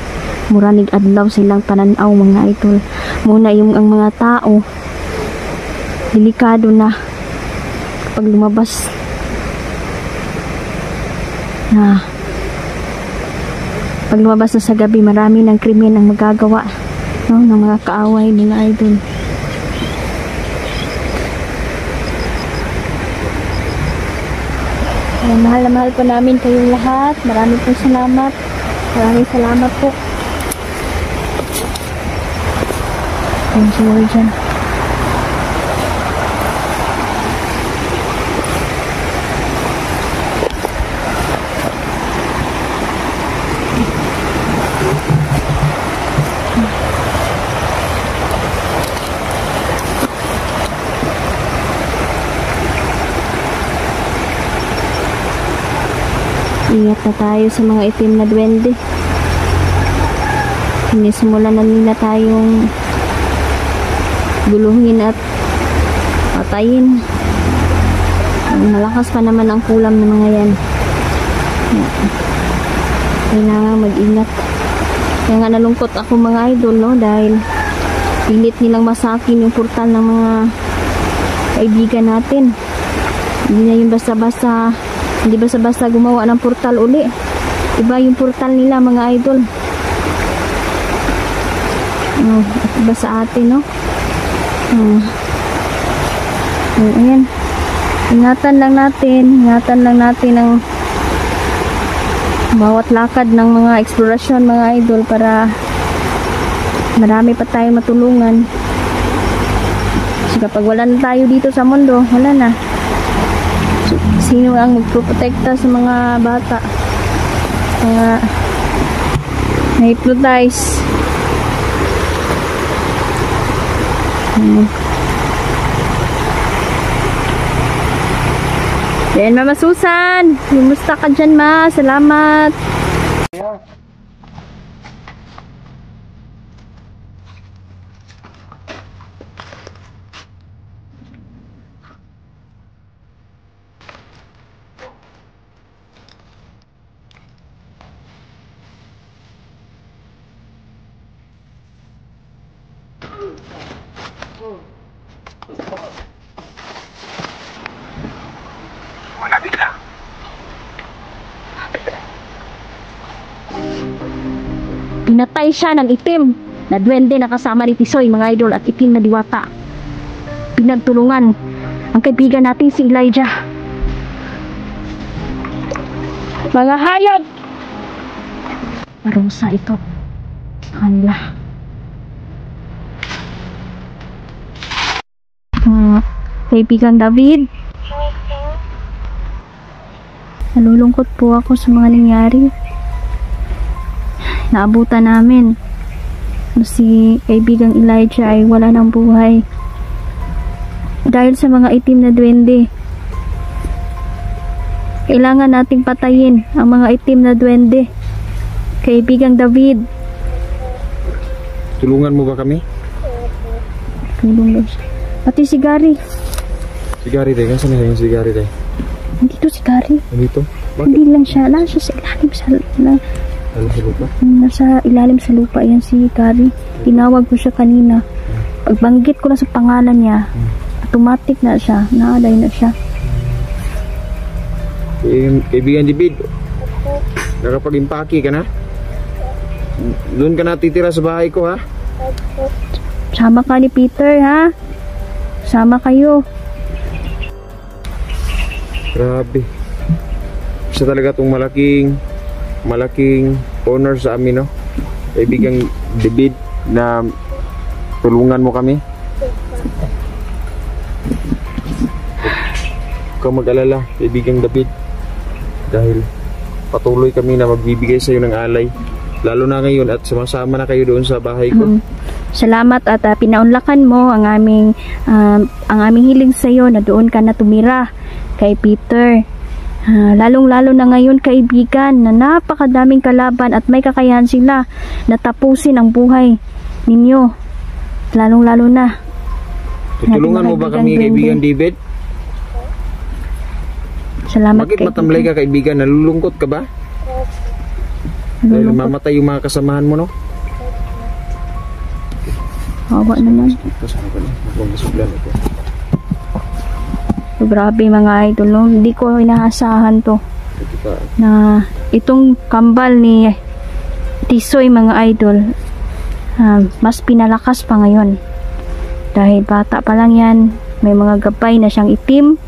muranig adlaw silang pananaw, mga idol. Muna yung ang mga tao, delikado na kapag lumabas na pag lumabas na sa gabi, marami ng krimen ang magagawa, no, ng mga kaaway, mga idol. Mahal na mahal po namin kayong lahat. Maraming po salamat. Maraming salamat po. Thank you, Lord. Ingat na tayo sa mga itim na duwende. Sinisimulan na nila tayong guluhin at patayin. Malakas pa naman ang kulam ng mga yan. Kailangan mag-ingat. Kaya nga nalungkot ako, mga idol, no? Dahil pilit nilang masakin yung portal ng mga kaibigan natin. Hindi na yung basta-basta, hindi basta-basta gumawa ng portal uli. Iba yung portal nila, mga idol. At iba sa atin, no? Ayan. Ingatan lang natin ang bawat lakad ng mga eksplorasyon, mga idol, para marami pa tayong matulungan. Kasi kapag wala na tayo dito sa mundo, wala na. Sino ang magprotekta sa mga bata, mga na-hypnotize? Then, Mama Susan, kumusta ka dyan, Ma? Salamat. Pinatay siya ng itim na duwende na kasama ni Tisoy, mga idol, at itim na diwata. Pinagtulungan ang kaibigan natin si Elijah. Mga hayop! Parusa ito sa kanila. Kaibigan David, nalulungkot po ako sa mga nangyari. Naabutan namin si kaibigang Elijah ay wala ng buhay dahil sa mga itim na duwende. Kailangan nating patayin ang mga itim na duwende. Kaibigang David, tulungan mo ba kami? tulungan siya. Pati si Gary. Si Gary tayo, saan na yung si Gary tayo? Nandito si Gary. Nandito? Hindi lang siya. Nasa sa ilalim sa lupa? Nasa ilalim sa lupa yan si Gary. Tinawag ko siya kanina. Pagbanggit ko na sa pangalan niya, automatic na siya. Naalay na siya. Kaibigan David, nakapag-impake ka na? Doon ka natitira sa bahay ko, ha? Sama ka ni Peter, ha? Sama kayo. Grabe. Isa talaga itong malaking honor sa amin, no? Kaibigang David, na tulungan mo kami. Huwag kang mag-alala, kaibigang David, dahil patuloy kami na magbibigay sa iyo ng alay, lalo na ngayon at sumasama na kayo doon sa bahay ko. Salamat at pinaunlakan mo ang aming hiling sa iyo na doon ka na tumira kay Peter. Lalong-lalo na ngayon kaibigan na napakadaming kalaban at may kakayahan sila na tapusin ang buhay ninyo. Lalong-lalo na. Tutulungan mo ba kami, kaibigan David? Salamat Bakit kaibigan. matamlay ka, kaibigan? Nalulungkot ka ba? Dahil mamatay yung mga kasamahan mo, no? Hawa naman. Ito sa akin, huwag masuglan ito. So, grabe mga idol, no? Hindi ko inaasahan to Ito pa. na itong kambal ni Tisoy mga idol, mas pinalakas pa ngayon. Dahil bata pa lang yan, may mga gabay na siyang itim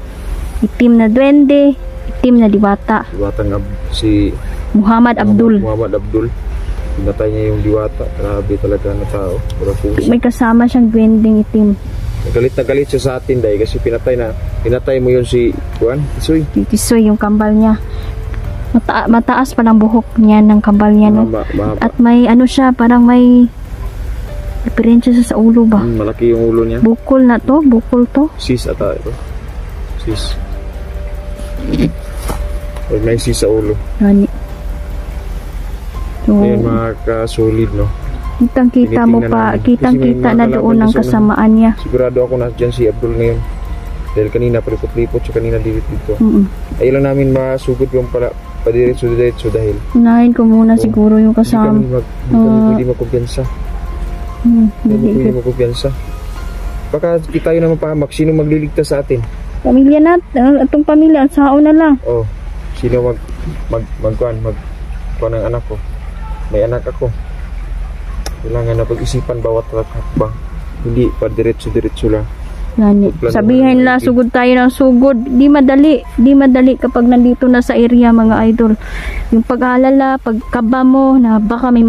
na duwende, itim na diwata. Diwatang si Muhammad Abdul. Muhammad Abdul. Pinatay niya yung diwata. Grabe talaga na tao. Pura puso. May kasama siyang duwendeng itim. Galit na galit siya sa atin dahil kasi pinatay mo yun si Juan Tisoy. Tisoy yung kambal niya. Mataas pa ng buhok niya ng kambal niya, no? Mahaba. At may ano siya, parang may diferensya sa ulo ba? Malaki yung ulo niya. Bukol na to, bukol to. Sis ata ito. Sis. Or may sis sa ulo. Gani. So, Ayun mga kasolid, no? kitang-kita mo pa, Tinitingnan namin. kitang-kita Kasi may na mga doon ang kalaban kasamaan niya. Sigurado ako na dyan si Abdul ngayon. Dahil kanina palipot-lipot siya kanina dito. Ayaw lang namin masugod yung padiretso dahil Unahin ko muna siguro yung kasama. hindi kami pwede magkumpiyansa. Hindi pwede magkumpiyansa. Baka kita yun naman pahamak. Sino magliligtas sa atin? Pamilya natin, itong pamilya, ang sao na lang. Oh, sino magkuhan ng anak ko? May anak ako. Kailangan na pag-isipan bawat hakbang. Hindi pa diretso lang. Gani. Sabihin la, sugod tayo ng sugod. Di madali kapag nandito na sa area mga idol. Yung pag-aalala, pagkaba mo na baka may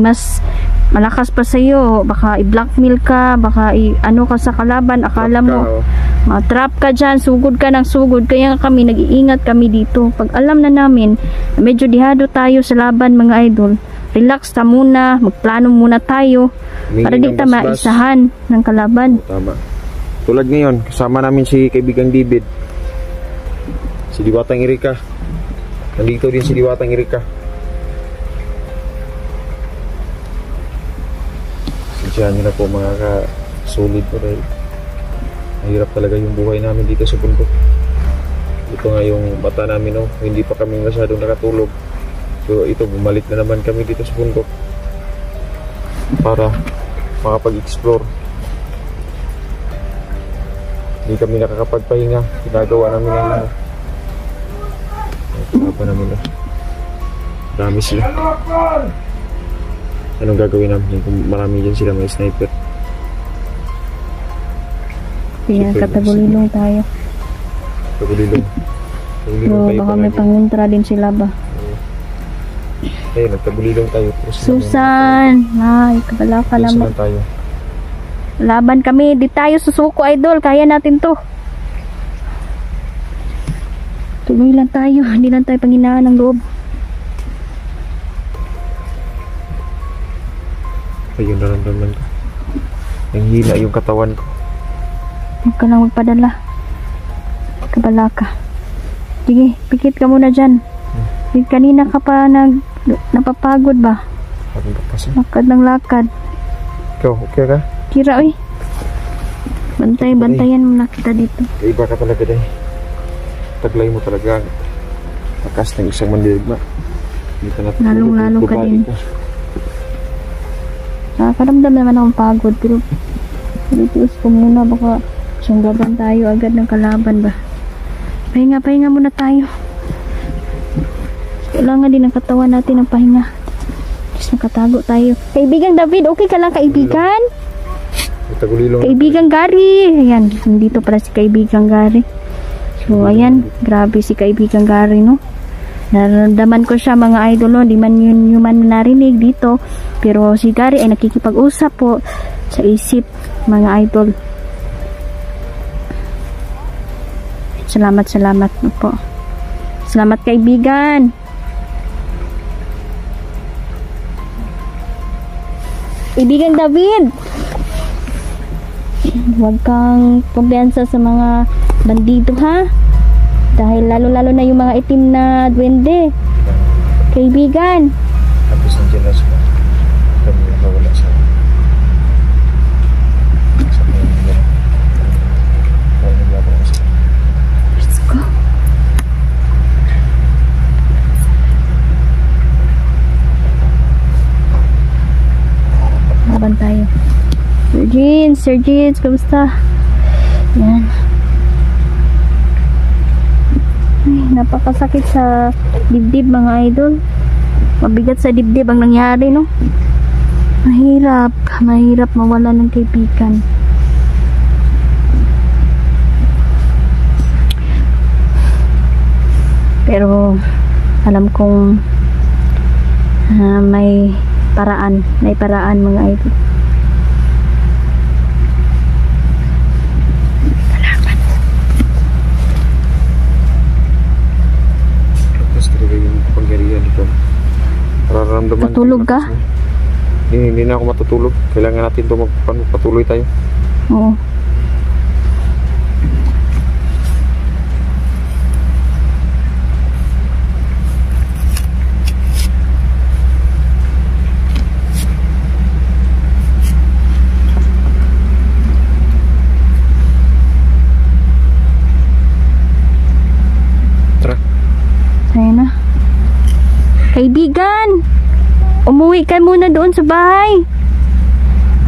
mas malakas pa sa iyo, baka i-blackmail ka, baka ano ka sa kalaban, akala mo ma-trap ka dyan, sugod ka ng sugod. Kaya kami nag-iingat kami dito. Pag alam na namin medyo dihado tayo sa laban mga idol, relax ta muna, magplano muna tayo para di ta maisahan ng kalaban. Tama. Tulad ngayon, kasama namin si kaibigang David, si Diwatang Erika. Nandito din si Diwatang Erika. Sinsyahan nyo na po mga ka-solid po dahil mahirap talaga yung buhay namin dito sa bundok. Ito nga yung mata namin, no? Hindi pa kami masyadong nakatulog. So ito, bumalik na naman kami dito sa bundok para makapag-explore. Hindi kami nakakapagpahinga. Ginagawa namin ang lahat. Ginagawa namin lang. Dami sila. Anong gagawin namin kung marami dyan sila, may sniper? Kaya katagulilong tayo. Tagulilong. So baka may panguntra din sila ba? Ayun, nagtagulilong tayo. Susan! Ay, kabala ka naman. Tayo. Laban kami, di tayo susuko idol, kaya natin to. Tuloy lang tayo, hindi lang tayo panghinaan ng loob. Ayun, naramdaman ko. Nanghila yung katawan ko. Huwag ka lang magpadala. Kabala ka. Sige, pikit ka muna dyan. Kanina ka pa napapagod ba? Lakad ng lakad. Ikaw, okay ka? Kira, oy. Bantayan mo na kita dito. Iba ka talaga dahil. Taglay mo talaga. Takas ng isang mandirigma. Lalong-lalo ka din. Nakakaramdam naman akong pagod. Pero tius ko muna. Baka sunggaban tayo agad ng kalaban ba. Pahinga muna tayo. Kailangan din ang katawan natin ng pahinga. Just nakatago tayo. Kaibigang David, okay ka lang kaibigan? Kaibigang Gary. Ayan, nandito pala si kaibigang Gary. So, ayan, grabe si kaibigang Gary, no? Nararamdaman ko siya mga idol, no? Di man yun yung man narinig dito. Pero si Gary ay nakikipag-usap po sa isip, mga idol. Salamat po. Salamat kaibigan. Kaibigan David, huwag kang kumpiyansa sa mga bandido ha. Dahil lalo-lalo na yung mga itim na duwende. Kaibigan. Tapos nandiyan na sila. Kami nakawala sa kanila. Kaya nagyabang na sila. Let's go. Laban tayo. Sir Jeans, kamusta? Yan. Ay, napakasakit sa dibdib mga idol. Mabigat sa dibdib ang nangyari, no? Mahirap mawala ng kaibigan. Pero alam kong may paraan mga idol. Nararamdaman. Tutulog ka? Hindi na ako matutulog. Kailangan natin ito magpatuloy tayo. Oo. Tara. Ayun na. Kaibigan, umuwi ka muna doon sa bahay.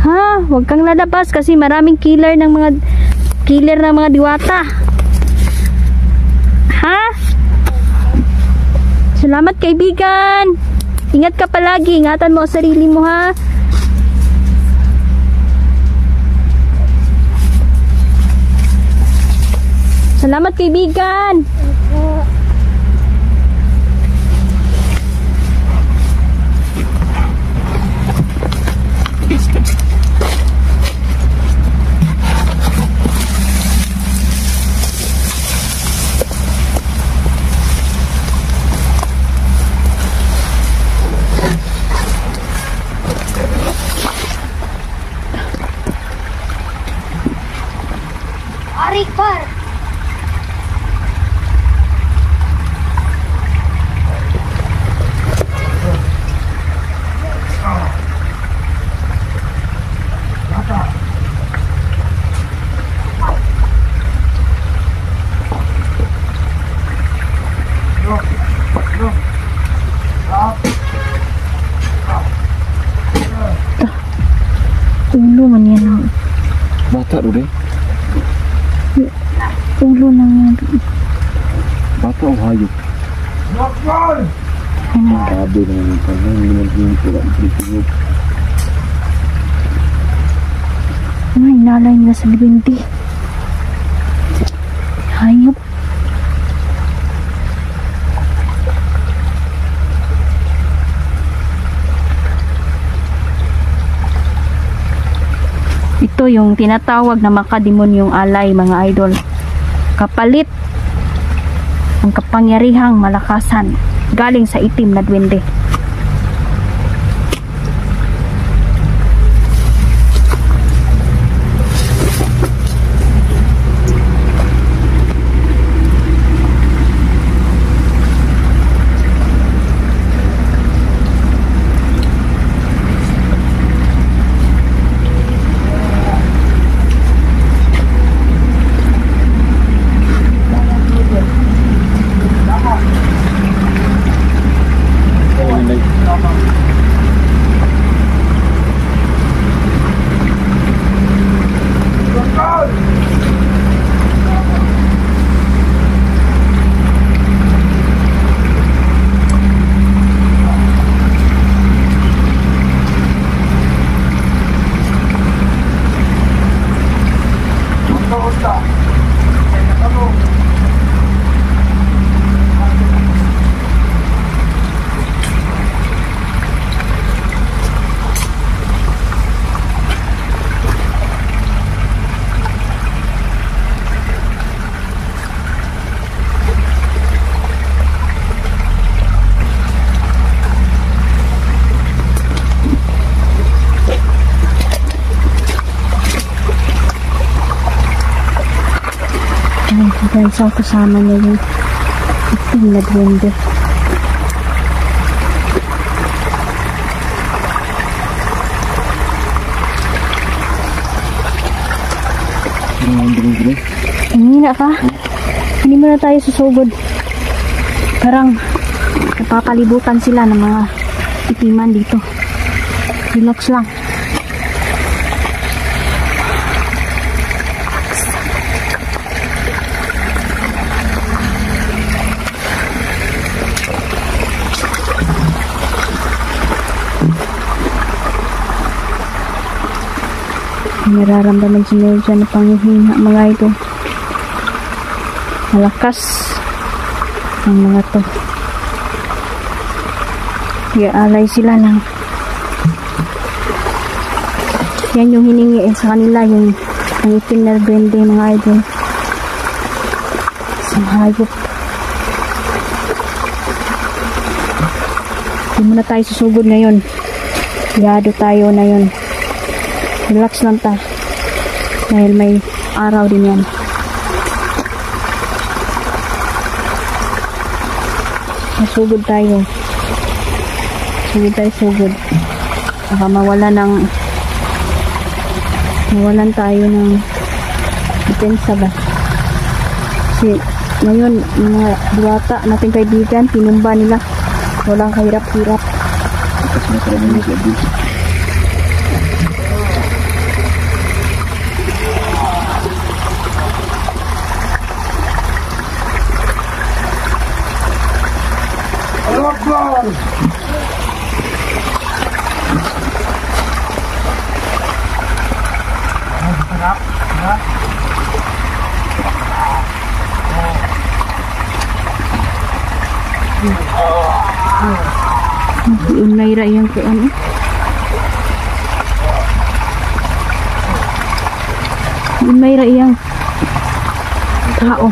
Ha? Huwag kang lalabas kasi maraming killer ng mga diwata. Ha? Salamat kaibigan. Ingat ka palagi. Ingatan mo ang sarili mo, ha? Salamat kaibigan. Ulo man yan. Bata doon eh. Ulo nang yan. Bata o hayop? Ano? Grabe naman ito. Hindi naging pula. Ay, nalay nila sa libindi. Hayop. Ito yung tinatawag na makademonyong alay mga idol. Kapalit ang kapangyarihang malakasan galing sa itim na duwende. Yan, so kasama niya yung itim na duwende. Hingina ka. Hindi mo na tayo susugod. Parang napapalibutan sila ng mga itiman dito. Relax lang. Nararamdaman si Melja na panghihina mga ito. Malakas ang mga to. Iaalay sila ng yan yung hiningi sa kanila, yung ang itim na duwende mga idol. Isang hayop. Hindi muna tayo susugod ngayon. Yado tayo na yun. Relax lang ta. Dahil may araw din yan. Sugod tayo. Sugod. Baka mawalan tayo ng depensa ba. Kasi ngayon, mga diwata nating kaibigan, tinumba nila. Walang kahirap-hirap. Tapos na tayo mga kaibigan. Yung naira yung kuan eh. Yung naira yung tao.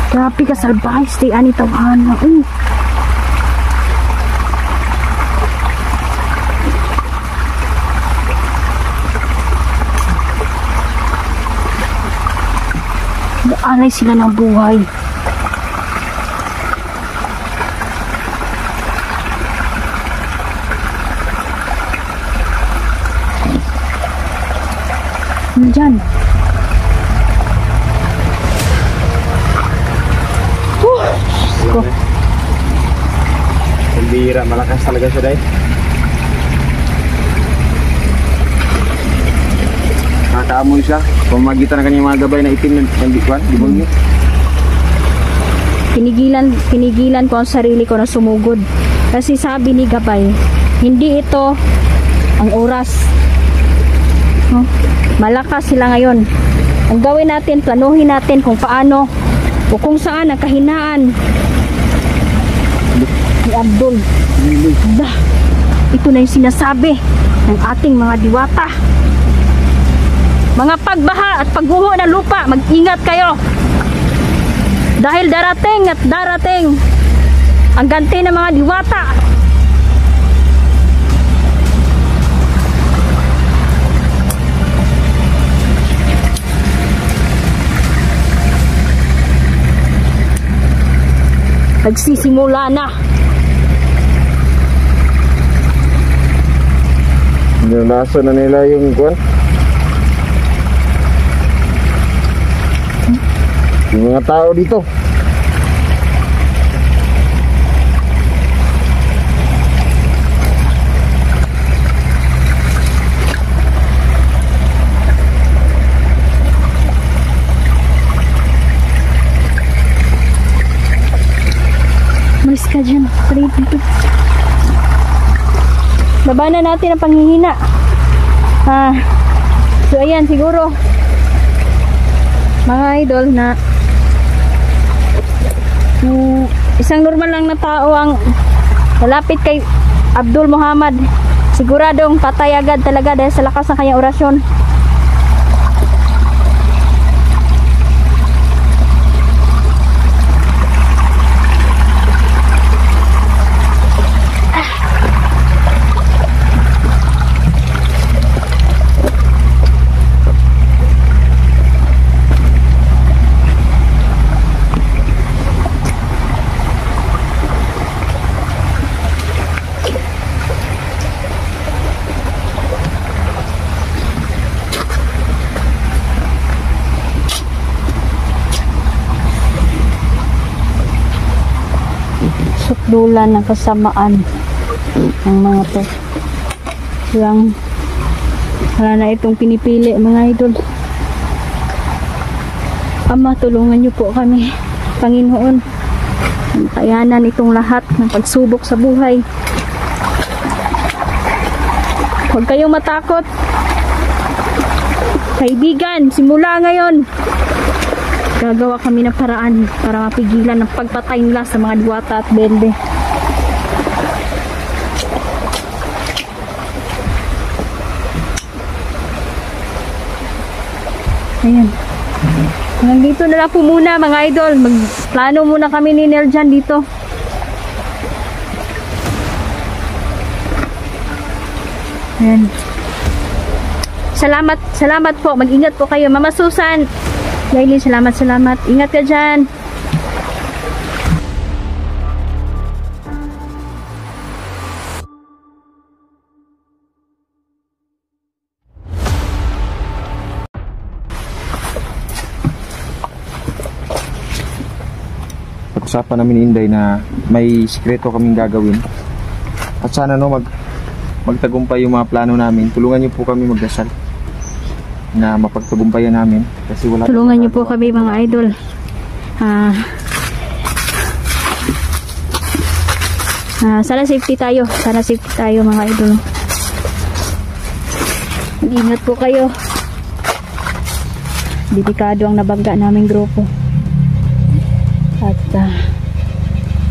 Grabe ka salbahay, stay ani tawahan na. Alay sila ng buhay. Ano dyan? Go. Pembira, malakas talaga siya dahil. Nakaamoy siya. Pamagitan na kanyang mga gabay na itim ng bikuan, demonyo. Pinigilan ko ang sarili ko na sumugod. Kasi sabi ni Gabay, hindi ito ang oras. Malakas sila ngayon. Ang gawin natin, planuhin natin kung paano o kung saan ang kahinaan ni Abdul. Ito na yung sinasabi ng ating mga diwata. Mga pagbaha at pagguho ng lupa, mag-ingat kayo. Dahil darating at darating ang ganti ng mga diwata. Nagsisimula na. Nilasa na nila yung kuan. Yung mga tao dito. Malis ka dyan. Labanan natin ang panghihina. So ayan, siguro mga idol na isang normal lang na tao ang lalapit kay Abdul Muhammad, siguradong patay agad talaga dahil sa lakas ng kanyang orasyon. sukdulan ng kasamaan ng mga to. Wala na itong pinipili mga idol. Ama, tulungan niyo po kami, Panginoon. Kayanan itong lahat ng pagsubok sa buhay. Huwag kayong matakot. Kaibigan, simula ngayon, gagawa kami ng paraan para mapigilan ang pagpatay nila sa mga diwata at bende. Ayan. Nandito na lang po muna mga idol. Magplano muna kami ni Nerjan dito. Ayan. Salamat po. Mag-ingat po kayo. Mama Susan, Yailin, salamat. Ingat ka dyan. Pag-usapan namin ni Inday na may sikreto kaming gagawin. At sana magtagumpay yung mga plano namin. Tulungan niyo po kami magdasal na mapagtagumpayan namin kasi Tulungan niyo po kami mga idol. Sana safety tayo. Mga idol. Ingat po kayo. Delikado ang nabangga naming grupo. At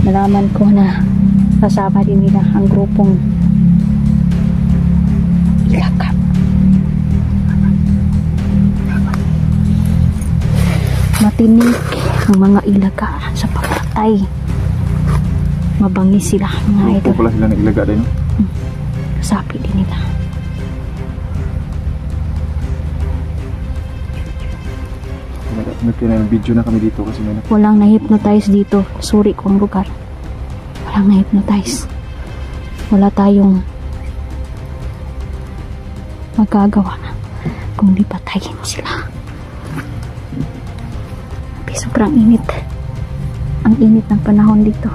nalaman ko na kasama din nila ang grupong Ilagak. Matinik ang mga Ilaga sa pagpatay. Mabangis sila mga idol. Pala sila ng Ilaga din. Sapi din nila. Video na kami dito kasi walang na-hypnotize dito. Suri ko ang lugar. Walang na-hypnotize. Wala tayong magagawa kung di patayin sila. Sobrang init. Ang init ng panahon dito.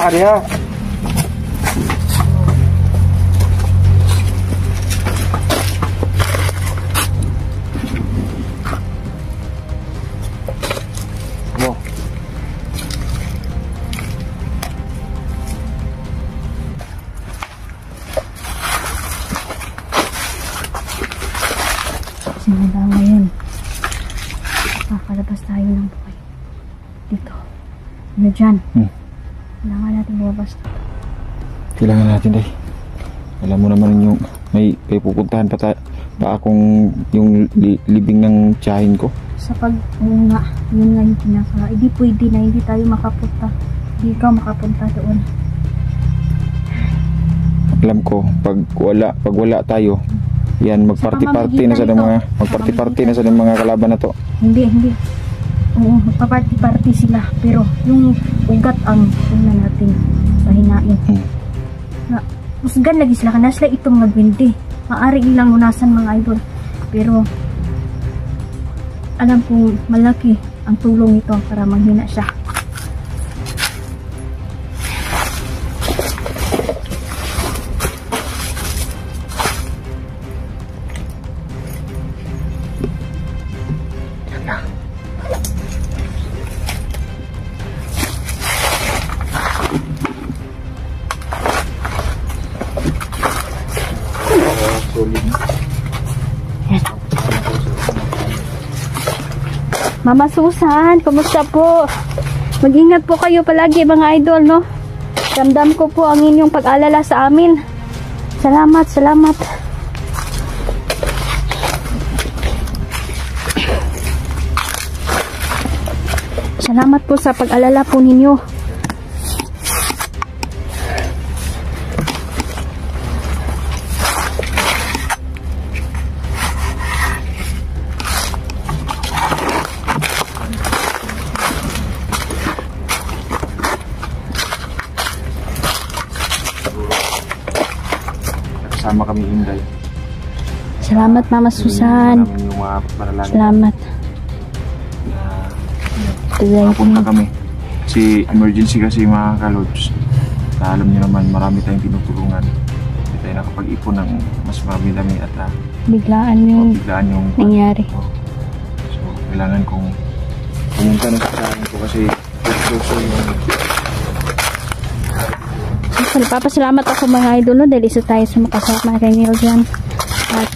Area. Wow. Simula ngayon, lumabas tayo ng buhay. Dito. Ano dyan? Kailangan natin lumabas. Kailangan natin dahil. Alam mo naman yung may pupuntahan pa akong yung libing ng tiyahin ko. Sa pag-unga, yun nga yung pinaka. Hindi pwede na hindi tayo makapunta. Hindi ka makapunta doon. Alam ko, pag wala tayo, yan, magparty-party na sa mga kalaban na to. Hindi. Oo, magpa-party sila. Pero yung ugat ang una natin pahinain. Musgan lagi sila. Kana sila itong nagwindi. Maaari ilang unasan mga idol. Pero alam kong malaki ang tulong ito para manghina siya. Mama Susan, kumusta po? Mag-ingat po kayo palagi mga idol, no? Damdam ko po ang inyong pag-alala sa amin. Salamat. Salamat po sa pag-alala po ninyo. Sama kami Inday. Salamat Mama Susan. Yung mga panalangin. Salamat. Napunta kami. Kasi emergency kasi mga kalods. Na alam niyo naman marami tayong tinutulungan. Hindi tayo nakapag-ipon ng mas marami at biglaan yung nangyari. So kailangan kong pumunta na sa akin ko kasi so yung papasalamat ako mga idol, no? Dahil isa tayo sa makasama kay Neil dyan. At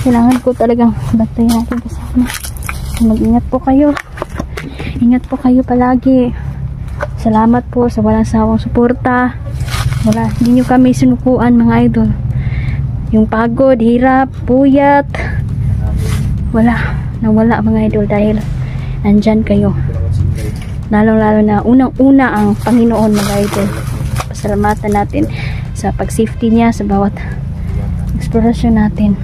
kailangan ko talagang bantayan natin kasama. Mag-ingat po kayo. Ingat po kayo palagi. Salamat po sa walang sawang suporta. Hindi nyo kami sinukuan mga idol. Yung pagod, hirap, puyat, nawala mga idol dahil nandyan kayo. Lalong-lalo na unang-una ang Panginoon mga idol. Pasalamatan natin sa pag-safety niya sa bawat eksplorasyon natin.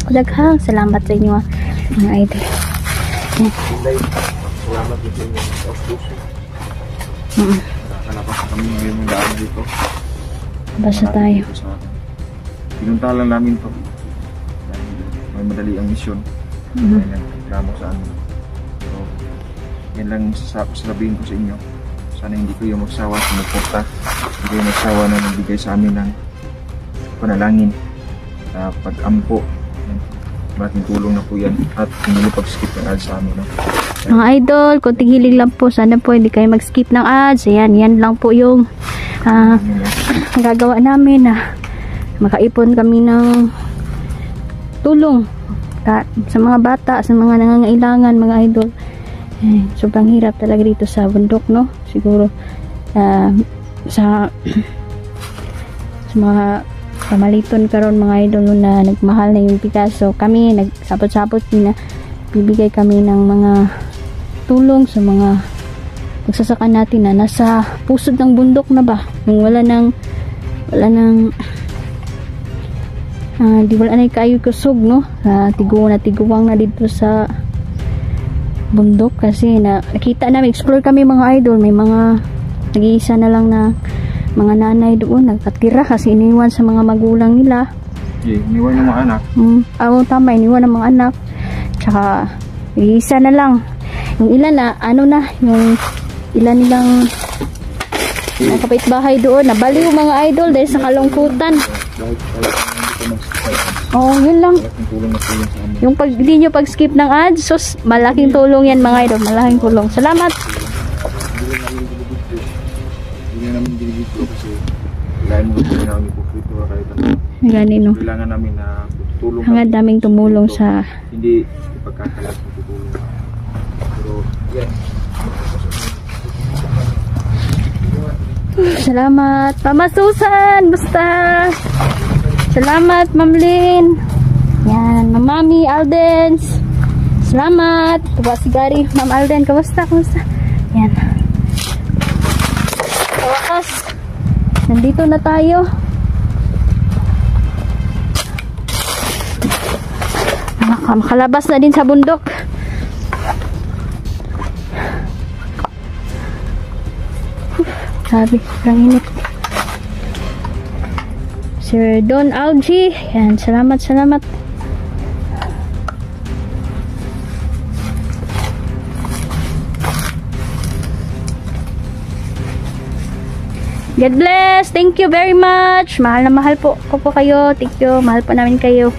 Daghang salamat sa inyo mga idol. Salamat din sa inyo sa puso. Nakalabas kami ngayon ng daan dito. Basta tayo. Pinunta lang namin to. May madali ang misyon. May nagreklamo sa amin. So, yan lang sasabihin ko sa inyo. Sana hindi kayo magsawa sa magpunta. Hindi kayo magsawa na nagbigay sa amin ng panalangin. Pag-ampo. Malaking tulong na po yan. At hindi pag-skip ng ads sa amin. No? Mga idol, konting hiling lang po. Sana po hindi kayo mag-skip ng ads. Yan lang po yung gagawa namin na makaipon kami ng tulong sa mga bata, sa mga nangangailangan mga idol. Sobrang hirap talaga dito sa bundok, no? Siguro sa mga pamaliton karon mga idol na nagmahal na yung bigas. So kami nagsapot-sapot na bibigay kami ng mga tulong sa mga magsasaka natin na nasa pusod ng bundok na ba, yung wala nang di wala na kayo kusog, no? Tiguwang na dito sa bundok kasi nakita namin, explore kami mga idol, may mga nag-iisa na lang na mga nanay doon nagkatira kasi iniwan sa mga magulang nila. Iniwan yung mga anak. Tama, iniwan ng mga anak. Tsaka nag-iisa na lang. Yung ilan na yung ilan nilang kapitbahay doon nabaliw mga idol dahil sa kalungkutan. Yun lang. Yung hindi nyo pag-skip ng ads, sus, malaking tulong yan mga idol, malaking tulong. Salamat. Hindi namin dinigito kasi kailangan mo rin namin ipokrito kahit no? Kailangan namin na tutulong. Hangad daming tumulong sa hindi ipagkakalat ng tutulong. So, yan. Salamat, Mama Susan. Basta. Salamat, Ma'am Lynn. Yan, Mami Aldens. Salamat. Tuwa si Gary. Ma'am Alden, kamusta? Yan. Sa wakas, nandito na tayo. Makalabas na din sa bundok. Sabi, parang init. Sir Don Algie. Yan, salamat. God bless. Thank you very much. Mahal na mahal po ko po kayo. Thank you. Mahal po namin kayo.